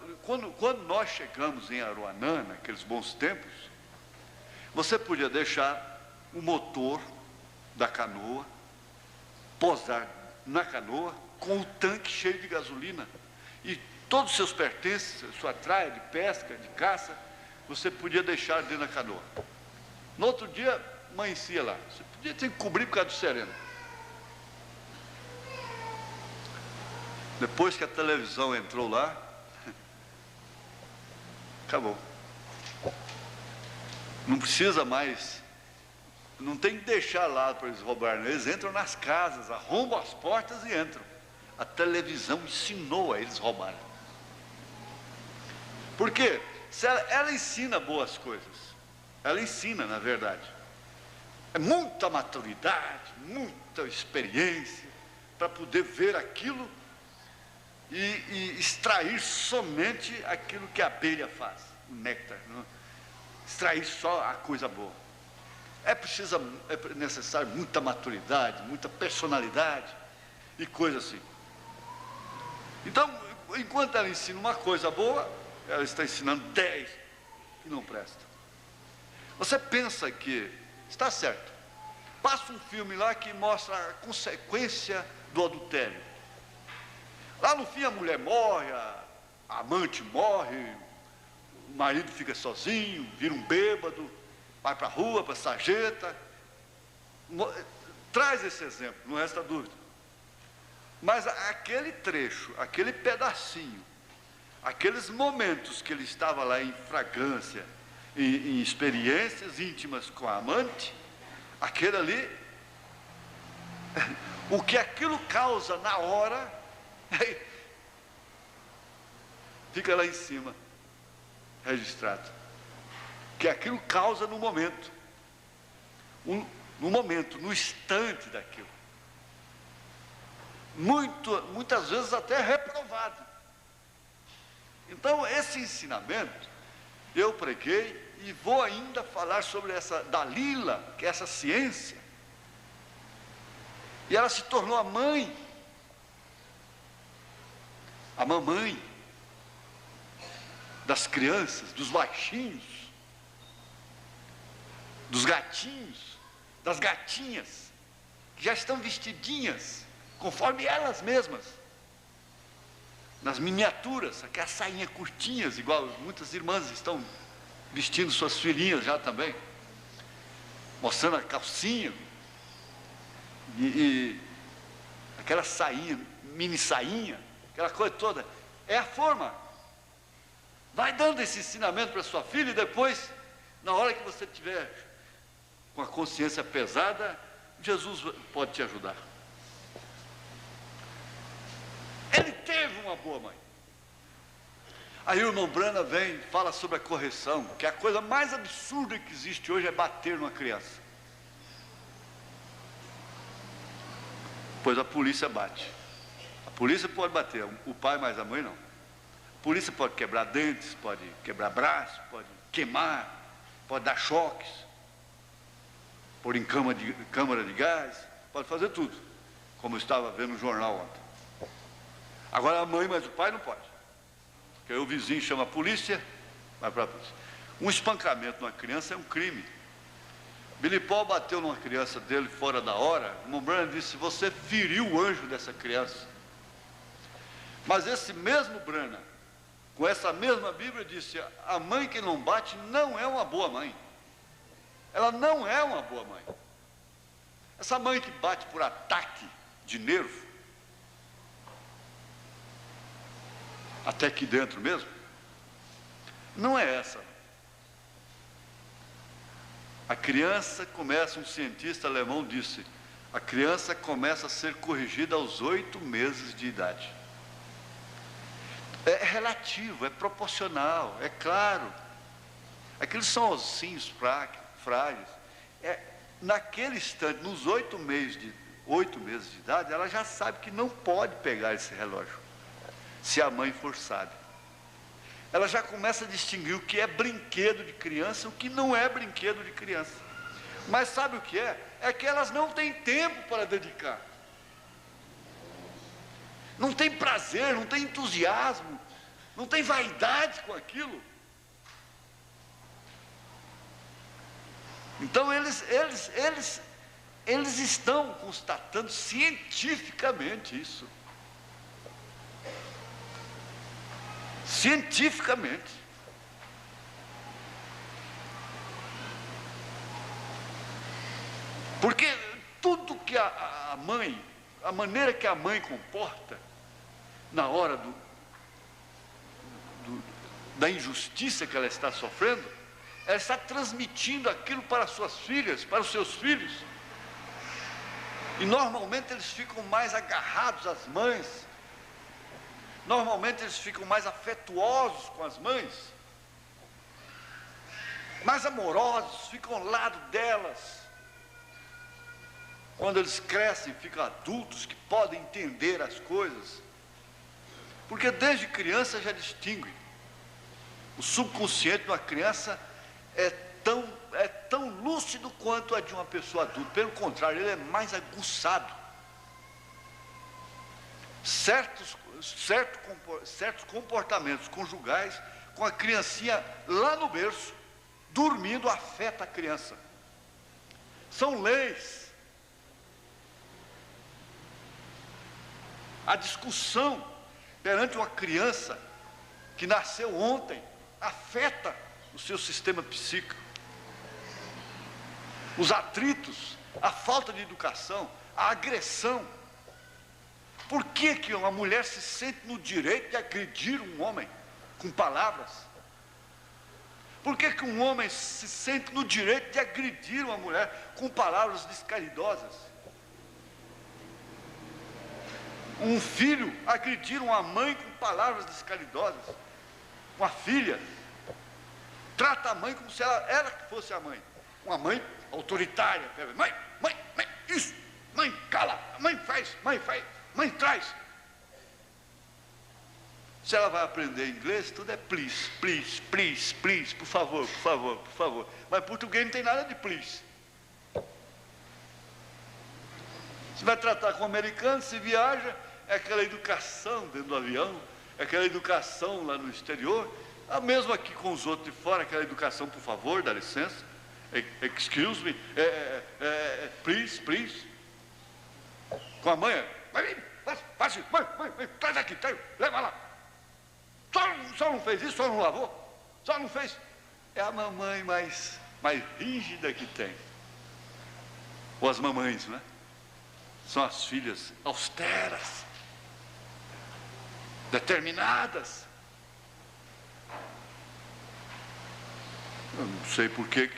quando nós chegamos em Aruanã, naqueles bons tempos, você podia deixar o motor da canoa, posar na canoa, com o tanque cheio de gasolina, e todos os seus pertences, sua traia de pesca, de caça, você podia deixar dentro da canoa. No outro dia, amanhecia lá. Você podia ter que cobrir por causa do sereno. Depois que a televisão entrou lá, acabou. Não precisa mais, não tem que deixar lá para eles roubarem. Eles entram nas casas, arrombam as portas e entram. A televisão ensinou a eles roubarem. Por quê? Se ela ensina boas coisas, ela ensina, na verdade. É muita maturidade, muita experiência, para poder ver aquilo e extrair somente aquilo que a abelha faz, o néctar, não? Extrair só a coisa boa. É necessário muita maturidade, muita personalidade e coisa assim. Então, enquanto ela ensina uma coisa boa, ela está ensinando 10 que não prestam. Você pensa que está certo. Passa um filme lá que mostra a consequência do adultério. Lá no fim a mulher morre, a amante morre, o marido fica sozinho, vira um bêbado, vai para a rua, para a sarjeta. Traz esse exemplo, não resta dúvida. Mas aquele trecho, aquele pedacinho, aqueles momentos que ele estava lá em fragrância, em experiências íntimas com a amante, aquele ali, o que aquilo causa na hora, fica lá em cima, registrado. O que aquilo causa no momento, no instante daquilo. Muitas vezes até reprovado. Então, esse ensinamento, eu preguei e vou ainda falar sobre essa Dalila, que é essa ciência. E ela se tornou a mãe, a mamãe das crianças, dos baixinhos, dos gatinhos, das gatinhas, que já estão vestidinhas, conforme elas mesmas, nas miniaturas, aquelas sainhas curtinhas, igual muitas irmãs estão vestindo suas filhinhas já também, mostrando a calcinha, e aquela sainha, mini sainha, aquela coisa toda, é a forma. Vai dando esse ensinamento para sua filha e depois, na hora que você tiver com a consciência pesada, Jesus pode te ajudar. Ele teve uma boa mãe. Aí o irmão Brana vem e fala sobre a correção, que a coisa mais absurda que existe hoje é bater numa criança. Pois a polícia bate. A polícia pode bater, o pai mais a mãe não. A polícia pode quebrar dentes, pode quebrar braço, pode queimar, pode dar choques, pôr em câmara de gás, pode fazer tudo, como eu estava vendo no jornal ontem. Agora a mãe, mas o pai não pode. Porque aí o vizinho chama a polícia, vai para a polícia. Um espancamento numa criança é um crime. Billy Paul bateu numa criança dele fora da hora. O irmão Branham disse: você feriu o anjo dessa criança. Mas esse mesmo Branham, com essa mesma Bíblia, disse: a mãe que não bate não é uma boa mãe. Ela não é uma boa mãe. Essa mãe que bate por ataque de nervo, até aqui dentro mesmo, não é essa. A criança começa, um cientista alemão disse, a criança começa a ser corrigida aos 8 meses de idade. É relativo, é proporcional, é claro. Aqueles são ossinhos frágeis. Naquele instante, nos 8 meses de idade, ela já sabe que não pode pegar esse relógio, se a mãe for sábia. Ela já começa a distinguir o que é brinquedo de criança e o que não é brinquedo de criança. Mas sabe o que é? É que elas não têm tempo para dedicar. Não tem prazer, não tem entusiasmo, não tem vaidade com aquilo. Então eles estão constatando cientificamente isso. Cientificamente. Porque tudo que a mãe, a maneira que a mãe comporta na hora da injustiça que ela está sofrendo, ela está transmitindo aquilo para suas filhas, para os seus filhos. E normalmente eles ficam mais agarrados às mães. Normalmente eles ficam mais afetuosos com as mães. mais amorosos, ficam ao lado delas. Quando eles crescem, ficam adultos que podem entender as coisas. Porque desde criança já distingue. O subconsciente de uma criança é tão lúcido quanto a de uma pessoa adulta. Pelo contrário, ele é mais aguçado. Certos comportamentos conjugais com a criancinha lá no berço, dormindo, afeta a criança. São leis. A discussão perante uma criança que nasceu ontem afeta o seu sistema psíquico. Os atritos, a falta de educação, a agressão. Por que uma mulher se sente no direito de agredir um homem com palavras? Por que um homem se sente no direito de agredir uma mulher com palavras descaridosas? Um filho agredir uma mãe com palavras descaridosas. Uma filha trata a mãe como se ela que fosse a mãe. Uma mãe autoritária. Mãe, isso, mãe, cala, mãe faz, mãe traz. Se ela vai aprender inglês, tudo é please, please, please, please, por favor, por favor, por favor. Mas português não tem nada de please. Se vai tratar com americano, se viaja, é aquela educação dentro do avião, é aquela educação lá no exterior, a mesma aqui com os outros de fora, aquela educação, por favor, dá licença, excuse me, please, please. Com a mãe, faz, mãe, traz aqui, leva lá. Só não fez isso, só não lavou, só não fez. É a mamãe mais rígida que tem. Ou as mamães, né? São as filhas austeras, determinadas. Eu não sei por que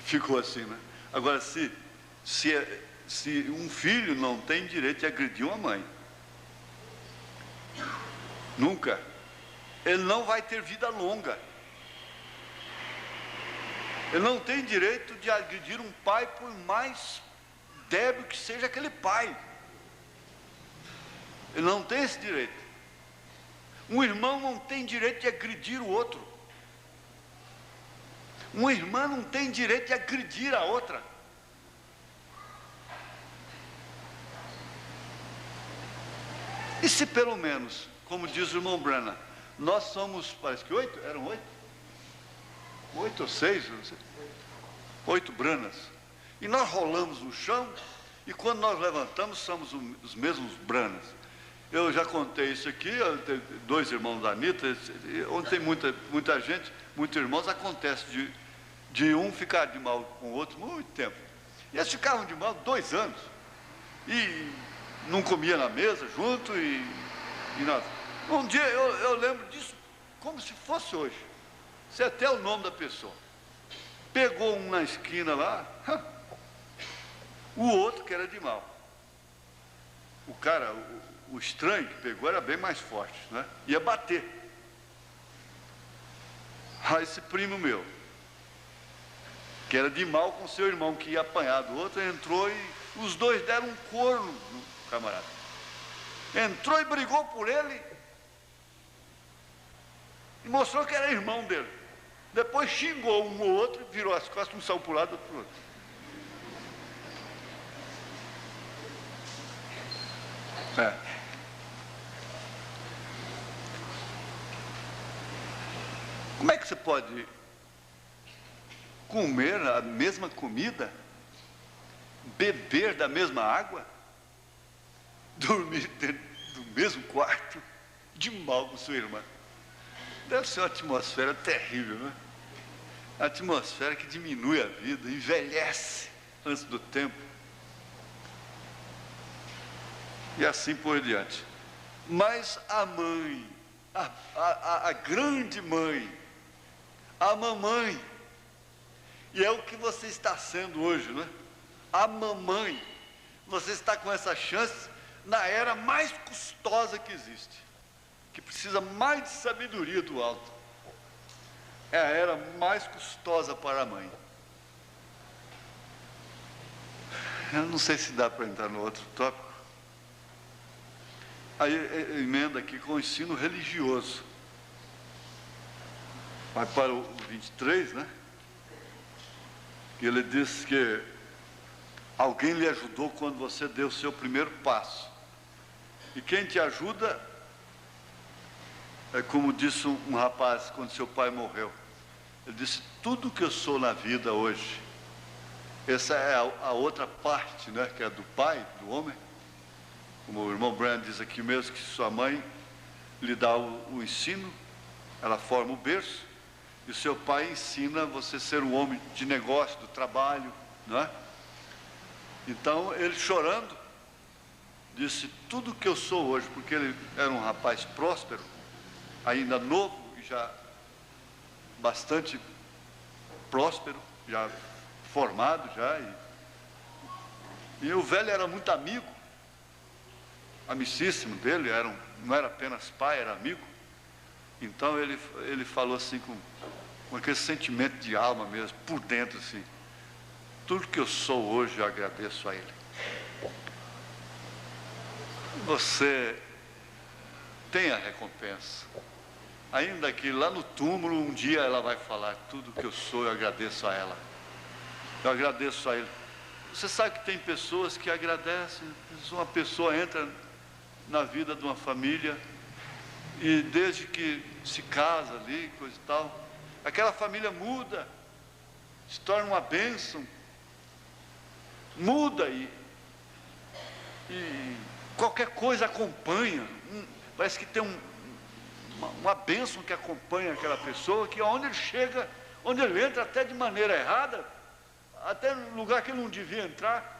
ficou assim, né? Agora, se um filho não tem direito de agredir uma mãe, nunca, ele não vai ter vida longa. Ele não tem direito de agredir um pai, por mais débil que seja aquele pai. Ele não tem esse direito. Um irmão não tem direito de agredir o outro. Uma irmã não tem direito de agredir a outra. E se pelo menos, como diz o irmão Branham, nós somos, parece que 8, eram 8? 8 ou 6, não sei. 8 Branhams. E nós rolamos no chão, e quando nós levantamos, somos os mesmos Branhams. Eu já contei isso aqui, eu tenho 2 irmãos da Anitta, onde tem muita gente, muitos irmãos, acontece de um ficar de mal com o outro muito tempo. E eles ficavam de mal 2 anos. E não comia na mesa junto, e nada. Um dia eu lembro disso como se fosse hoje. Sei até o nome da pessoa. Pegou um na esquina lá, o outro que era de mal. O cara, o estranho que pegou era bem mais forte, né? Ia bater. Aí esse primo meu, que era de mal com seu irmão, que ia apanhar do outro, entrou e os dois deram um couro no camarada. Entrou e brigou por ele e mostrou que era irmão dele. Depois xingou um ou outro, virou as costas, um saiu para o lado, outro para o outro. Como é que você pode comer a mesma comida, beber da mesma água, dormir dentro do mesmo quarto, de mal com sua irmã? Deve ser uma atmosfera terrível, né? A atmosfera que diminui a vida, envelhece antes do tempo. E assim por diante. Mas a mãe, a grande mãe, a mamãe, e é o que você está sendo hoje, né? A mamãe, você está com essa chance na era mais custosa que existe, que precisa mais de sabedoria do alto. era mais custosa para a mãe. Eu não sei se dá para entrar no outro tópico. Aí emenda aqui com o ensino religioso. Vai para o 23, né? Ele diz que alguém lhe ajudou quando você deu o seu primeiro passo. E quem te ajuda é como disse um rapaz quando seu pai morreu. Ele disse: tudo que eu sou na vida hoje, essa é a outra parte, né, que é do pai, do homem. Como o irmão Brand diz aqui mesmo, que sua mãe lhe dá o ensino, ela forma o berço, e o seu pai ensina você a ser um homem de negócio, do trabalho, não é? Então, ele chorando, disse: tudo que eu sou hoje, porque ele era um rapaz próspero, ainda novo e já bastante próspero, já formado já, e o velho era muito amigo, amicíssimo dele, não era apenas pai, era amigo. Então ele falou assim com aquele sentimento de alma mesmo, por dentro assim: tudo que eu sou hoje eu agradeço a ele. Você tem a recompensa, ainda que lá no túmulo um dia ela vai falar: tudo que eu sou eu agradeço a ela, eu agradeço a ele. Você sabe que tem pessoas que agradecem. Uma pessoa entra na vida de uma família e desde que se casa ali, coisa e tal, aquela família muda, se torna uma bênção, muda e qualquer coisa acompanha. Parece que tem uma bênção que acompanha aquela pessoa, que onde ele chega, onde ele entra até de maneira errada, até no lugar que ele não devia entrar.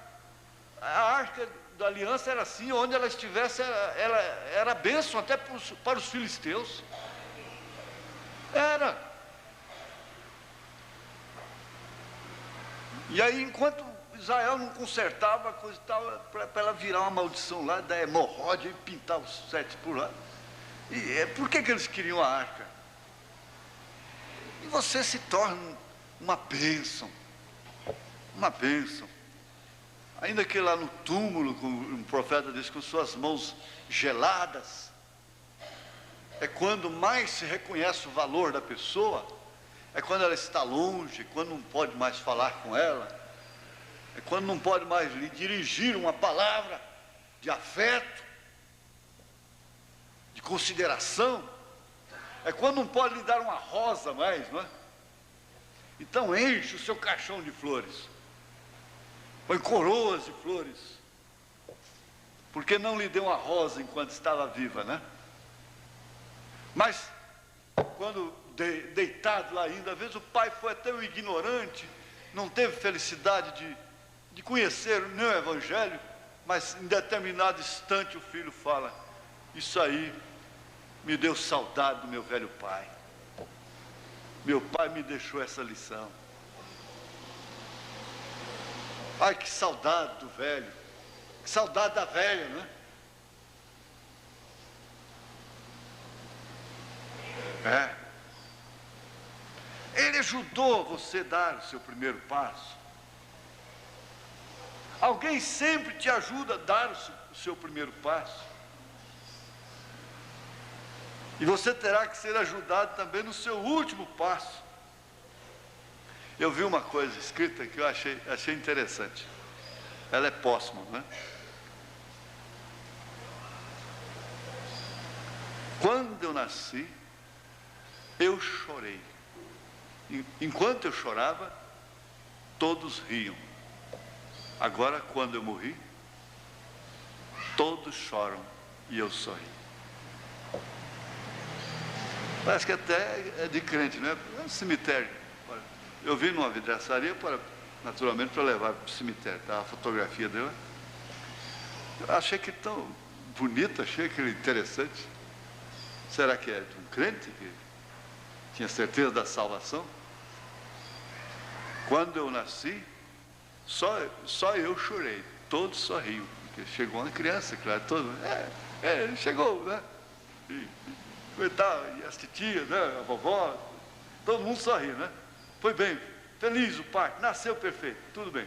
A arca da aliança era assim, onde ela estivesse, ela era bênção até para os filisteus. Era. E aí, enquanto Israel não consertava a coisa e tal, para ela virar uma maldição lá, da hemorroide, e pintar os 7 por lá. E por que eles queriam a arca? E você se torna uma bênção. Uma bênção. Ainda que lá no túmulo, como um profeta diz, com suas mãos geladas, é quando mais se reconhece o valor da pessoa, é quando ela está longe, quando não pode mais falar com ela, é quando não pode mais lhe dirigir uma palavra de afeto, de consideração, é quando não pode lhe dar uma rosa mais, não é? Então enche o seu caixão de flores, põe coroas de flores, porque não lhe deu uma rosa enquanto estava viva, né? Mas quando deitado lá ainda, às vezes o pai foi até um ignorante, não teve felicidade de conhecer nem o Evangelho, mas em determinado instante o filho fala: isso aí me deu saudade do meu velho pai. Meu pai me deixou essa lição. Ai, que saudade do velho, que saudade da velha, né? Ele ajudou você a dar o seu primeiro passo. Alguém sempre te ajuda a dar o seu primeiro passo. E você terá que ser ajudado também no seu último passo. Eu vi uma coisa escrita que eu achei interessante. Ela é póstuma, né? Quando eu nasci, eu chorei. Enquanto eu chorava, todos riam. Agora, quando eu morri, todos choram e eu sorri. Parece que até é de crente, né? É um cemitério. Eu vi numa vidraçaria, naturalmente, para levar para o cemitério. Tá? A fotografia dela. Eu achei que tão bonito, achei que interessante. Será que é de um crente que tinha certeza da salvação? Quando eu nasci, só eu chorei, todos sorriam, porque chegou uma criança, claro, todo chegou, né? E as titias, né? A vovó, Todo mundo sorri, né? Foi bem, feliz o parto, nasceu perfeito, tudo bem.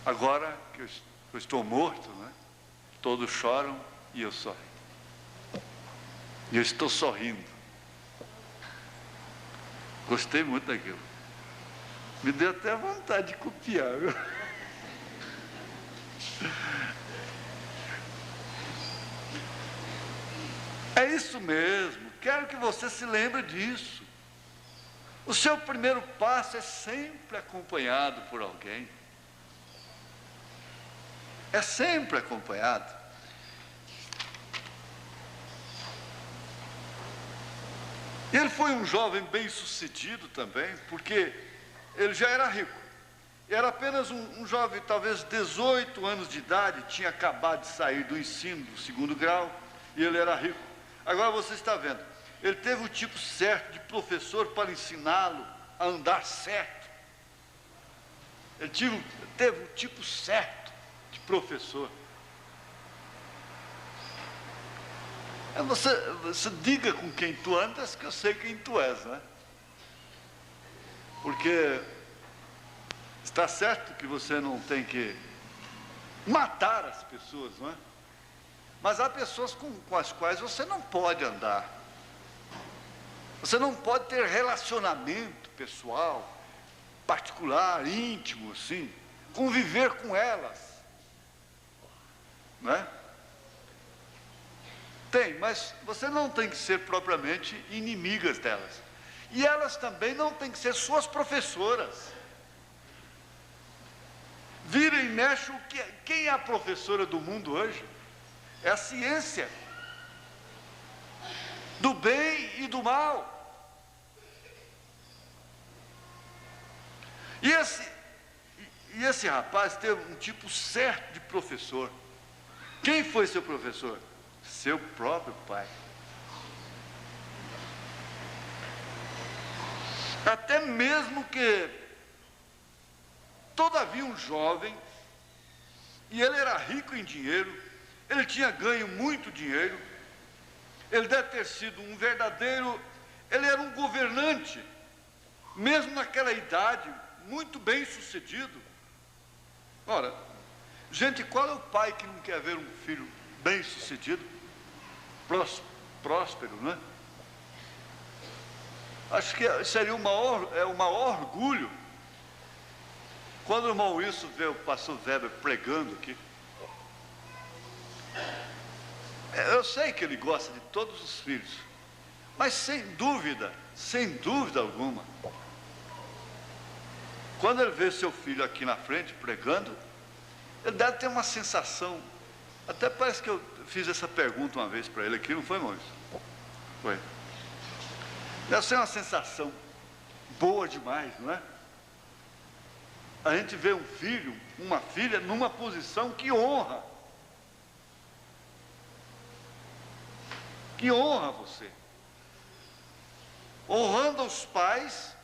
Agora que eu estou morto, né? Todos choram e eu sorrio. E eu estou sorrindo. Gostei muito daquilo. Me deu até vontade de copiar, viu? É isso mesmo, quero que você se lembre disso. O seu primeiro passo é sempre acompanhado por alguém. É sempre acompanhado. Ele foi um jovem bem-sucedido também, porque ele já era rico. Era apenas um jovem, talvez 18 anos de idade, tinha acabado de sair do ensino do 2º grau, e ele era rico. Agora você está vendo, ele teve o tipo certo de professor para ensiná-lo a andar certo. Ele teve o tipo certo de professor. Você diga com quem tu andas, que eu sei quem tu és, né? Porque está certo que você não tem que matar as pessoas, não é? Mas há pessoas com as quais você não pode andar. Você não pode ter relacionamento pessoal, particular, íntimo, assim, conviver com elas, não é? Tem, mas você não tem que ser propriamente inimigas delas. E elas também não têm que ser suas professoras. Vira e mexe, quem é a professora do mundo hoje? É a ciência, do bem e do mal. E esse rapaz teve um tipo certo de professor. Quem foi seu professor? Seu próprio pai. Até mesmo que, todavia, um jovem, e ele era rico em dinheiro, ele tinha ganho muito dinheiro, ele deve ter sido um verdadeiro, ele era um governante, mesmo naquela idade, muito bem sucedido. Ora, gente, qual é o pai que não quer ver um filho bem sucedido, próspero, né? Acho que seria o maior orgulho. Quando o irmão Wilson vê o pastor Weber pregando aqui, eu sei que ele gosta de todos os filhos, mas sem dúvida alguma, quando ele vê seu filho aqui na frente pregando, ele deve ter uma sensação, até parece que eu fiz essa pergunta uma vez para ele aqui, não foi, irmão? Foi. Deve ser uma sensação boa demais, não é? A gente vê um filho, uma filha, numa posição que honra você, honrando os pais,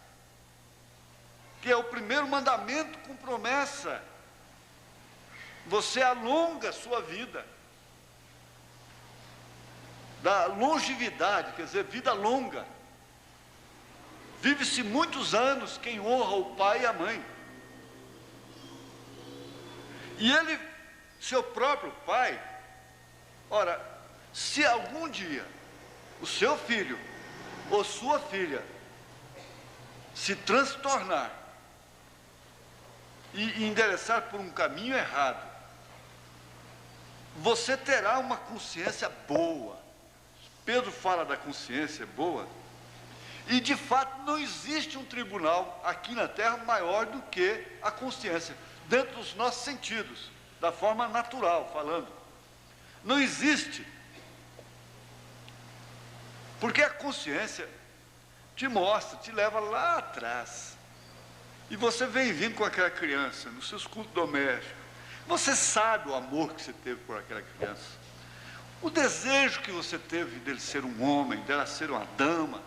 que é o primeiro mandamento com promessa. Você alonga a sua vida, dá longevidade, quer dizer, vida longa. Vive-se muitos anos quem honra o pai e a mãe. E ele, seu próprio pai, ora, se algum dia o seu filho ou sua filha se transtornar e endereçar por um caminho errado, você terá uma consciência boa. Pedro fala da consciência boa, e de fato não existe um tribunal aqui na terra maior do que a consciência, dentro dos nossos sentidos, da forma natural falando. Não existe. Porque a consciência te mostra, te leva lá atrás. E você vem vindo com aquela criança, nos seus cultos domésticos. Você sabe o amor que você teve por aquela criança. O desejo que você teve dele ser um homem, dela ser uma dama.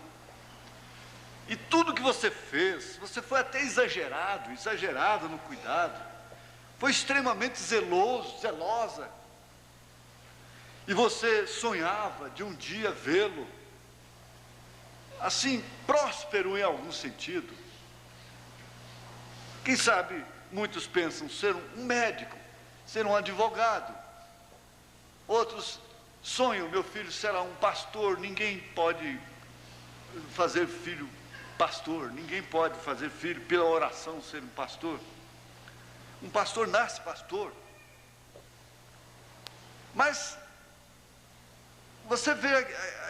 E tudo que você fez, você foi até exagerado no cuidado. Foi extremamente zelosa. E você sonhava de um dia vê-lo assim, próspero em algum sentido. Quem sabe, muitos pensam ser um médico, ser um advogado. Outros sonham, meu filho será um pastor. Ninguém pode fazer filho pastor, ninguém pode fazer filho pela oração ser um pastor. Um pastor nasce pastor. Mas você vê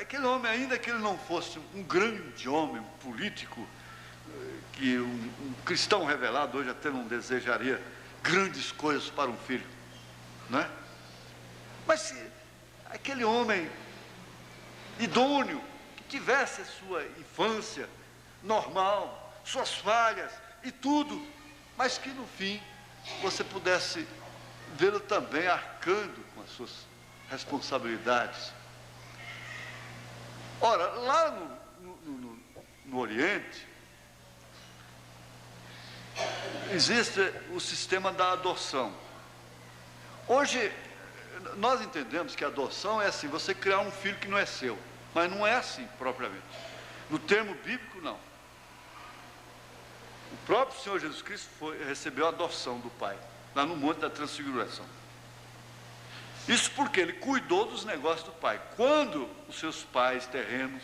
aquele homem, ainda que ele não fosse um grande homem, um político, que um cristão revelado hoje até não desejaria grandes coisas para um filho, não é? Mas aquele homem idôneo, que tivesse a sua infância normal, suas falhas e tudo, mas que no fim você pudesse vê-lo também arcando com as suas responsabilidades. Ora, lá no Oriente, existe o sistema da adoção. Hoje, nós entendemos que a adoção é assim, você criar um filho que não é seu, mas não é assim propriamente. No termo bíblico, não. O próprio Senhor Jesus Cristo recebeu a adoção do Pai, lá no Monte da Transfiguração. Isso porque ele cuidou dos negócios do Pai. Quando os seus pais terrenos,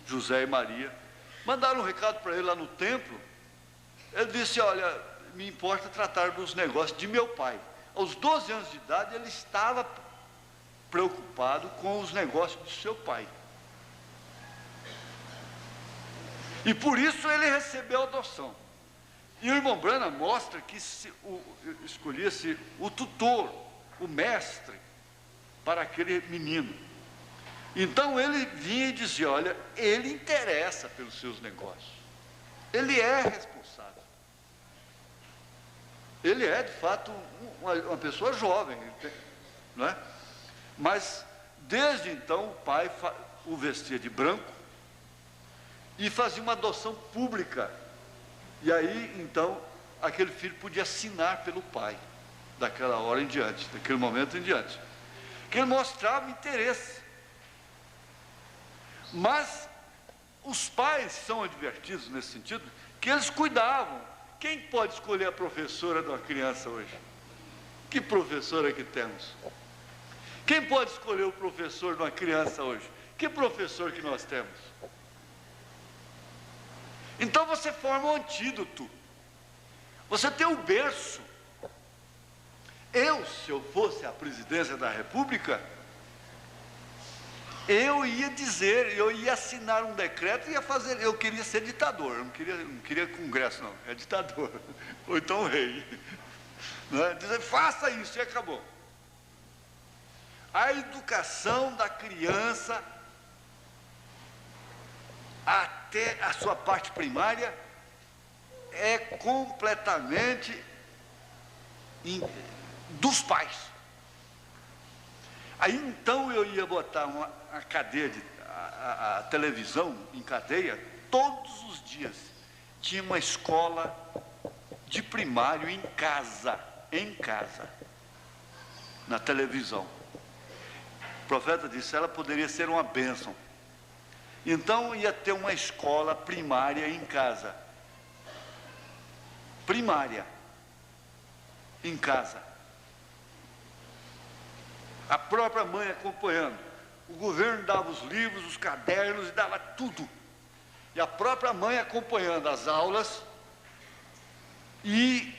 José e Maria, mandaram um recado para ele lá no templo, ele disse, olha, me importa tratar dos negócios de meu pai. Aos 12 anos de idade, ele estava preocupado com os negócios do seu pai. E por isso ele recebeu a adoção. E o irmão Branham mostra que escolhia-se o tutor, o mestre, para aquele menino. Então ele vinha e dizia, olha, ele interessa pelos seus negócios. Ele é responsável. Ele é, de fato, uma pessoa jovem, não é? Mas, desde então, o pai o vestia de branco e fazia uma adoção pública. E aí, então, aquele filho podia assinar pelo pai, daquela hora em diante, daquele momento em diante. Que ele mostrava interesse. Mas, os pais são advertidos nesse sentido, que eles cuidavam. Quem pode escolher a professora de uma criança hoje? Que professora que temos? Quem pode escolher o professor de uma criança hoje? Que professor que nós temos? Então você forma um antídoto. Você tem um berço. Se eu fosse a presidência da República, eu ia dizer, eu ia assinar um decreto e ia fazer, eu queria ser ditador, eu não queria congresso não, é ditador, ou então rei, não é? Dizer, faça isso e acabou. A educação da criança, até a sua parte primária, é completamente dos pais. Aí então eu ia botar a cadeia, a televisão em cadeia, todos os dias. Tinha uma escola de primário em casa, na televisão. O profeta disse, ela poderia ser uma bênção. Então ia ter uma escola primária em casa. Primária, em casa. A própria mãe acompanhando. O governo dava os livros, os cadernos e dava tudo. E a própria mãe acompanhando as aulas. E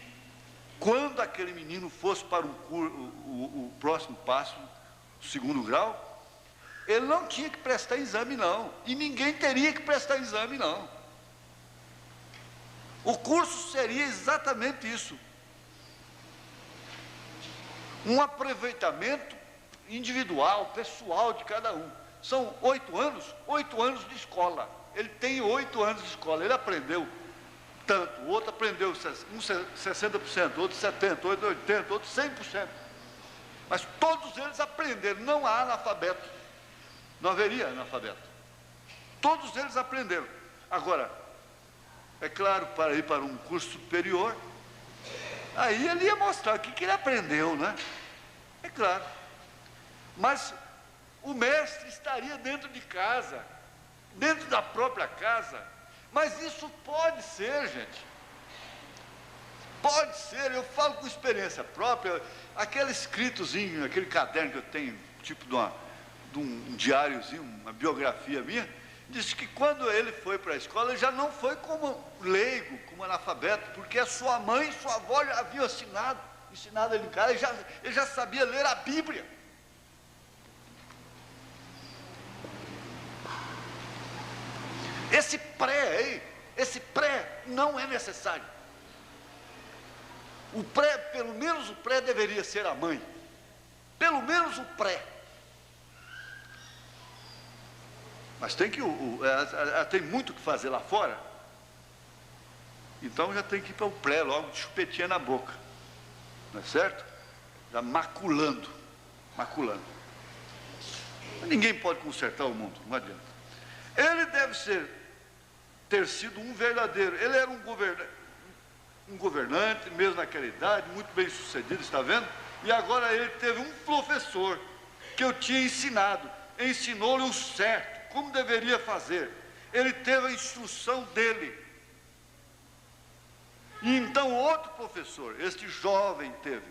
quando aquele menino fosse para o próximo passo, o segundo grau, ele não tinha que prestar exame não. E ninguém teria que prestar exame não. O curso seria exatamente isso. Um aproveitamento individual, pessoal de cada um. São 8 anos de escola. Ele tem 8 anos de escola, ele aprendeu tanto, o outro aprendeu uns 60%, outro 70%, outro 80%, outro 100%. Mas todos eles aprenderam, não há analfabeto, não haveria analfabeto. Todos eles aprenderam. Agora, é claro, para ir para um curso superior, aí ele ia mostrar o que ele aprendeu, né? É claro. Mas o mestre estaria dentro de casa, dentro da própria casa. Mas isso pode ser, gente. Pode ser, eu falo com experiência própria. Aquele escritozinho, aquele caderno que eu tenho, tipo de um diáriozinho, uma biografia minha, diz que quando ele foi para a escola, ele já não foi como leigo, como analfabeto, porque a sua mãe e sua avó já haviam ensinado ele em casa, ele já sabia ler a Bíblia. Esse pré não é necessário. Pelo menos o pré deveria ser a mãe. Pelo menos o pré. Mas tem tem muito o que fazer lá fora. Então já tem que ir para o pré logo, de chupetinha na boca. Não é certo? Já maculando. Ninguém pode consertar o mundo, não adianta. Ele deve ter sido um verdadeiro. Ele era um governante, mesmo naquela idade, muito bem sucedido, está vendo? E agora ele teve um professor que eu tinha ensinado, ensinou-lhe o certo, como deveria fazer. Ele teve a instrução dele. E então outro professor, este jovem teve,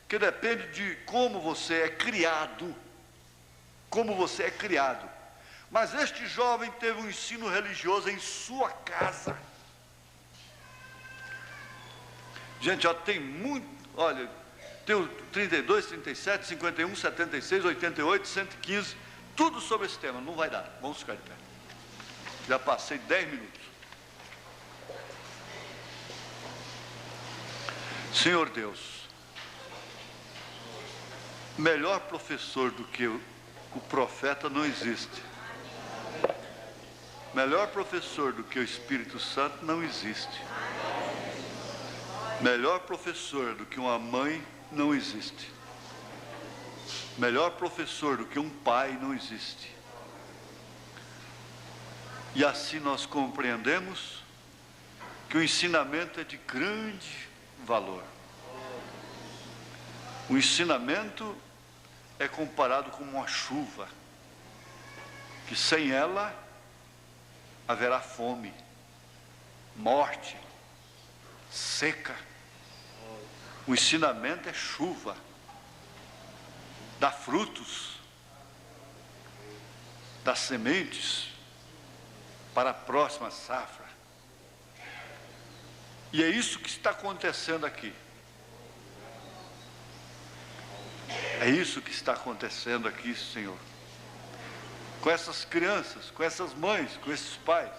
que depende de como você é criado. Como você é criado. Mas este jovem teve um ensino religioso em sua casa. Gente, ó, tem muito, olha, tem o 32, 37, 51, 76, 88, 115, tudo sobre esse tema. Não vai dar, vamos ficar de pé. Já passei 10 minutos. Senhor Deus, melhor professor do que o profeta não existe. Melhor professor do que o Espírito Santo não existe. Melhor professor do que uma mãe não existe. Melhor professor do que um pai não existe. E assim nós compreendemos que o ensinamento é de grande valor. O ensinamento é comparado com uma chuva, que sem ela haverá fome, morte, seca. O ensinamento é chuva, dá frutos, dá sementes para a próxima safra. E é isso que está acontecendo aqui. É isso que está acontecendo aqui, Senhor. Com essas crianças, com essas mães, com esses pais.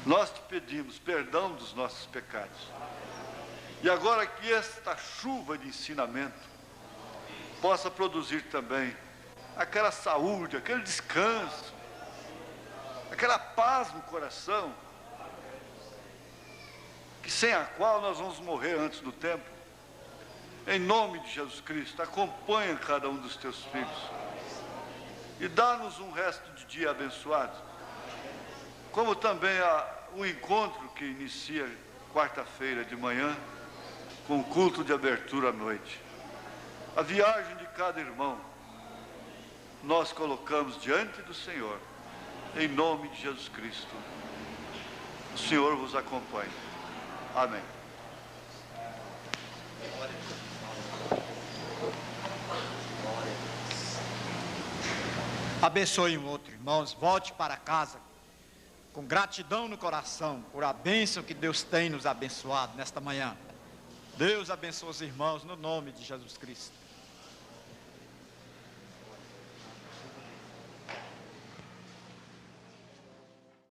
Nós te pedimos perdão dos nossos pecados. E agora que esta chuva de ensinamento possa produzir também aquela saúde, aquele descanso, aquela paz no coração, que sem a qual nós vamos morrer antes do tempo. Em nome de Jesus Cristo, acompanha cada um dos teus filhos e dá-nos um resto de dia abençoado, como também o encontro que inicia quarta-feira de manhã, com o culto de abertura à noite. A viagem de cada irmão, nós colocamos diante do Senhor, em nome de Jesus Cristo. O Senhor vos acompanhe. Amém. Abençoe um outro, irmãos. Volte para casa com gratidão no coração por a bênção que Deus tem nos abençoado nesta manhã. Deus abençoe os irmãos no nome de Jesus Cristo.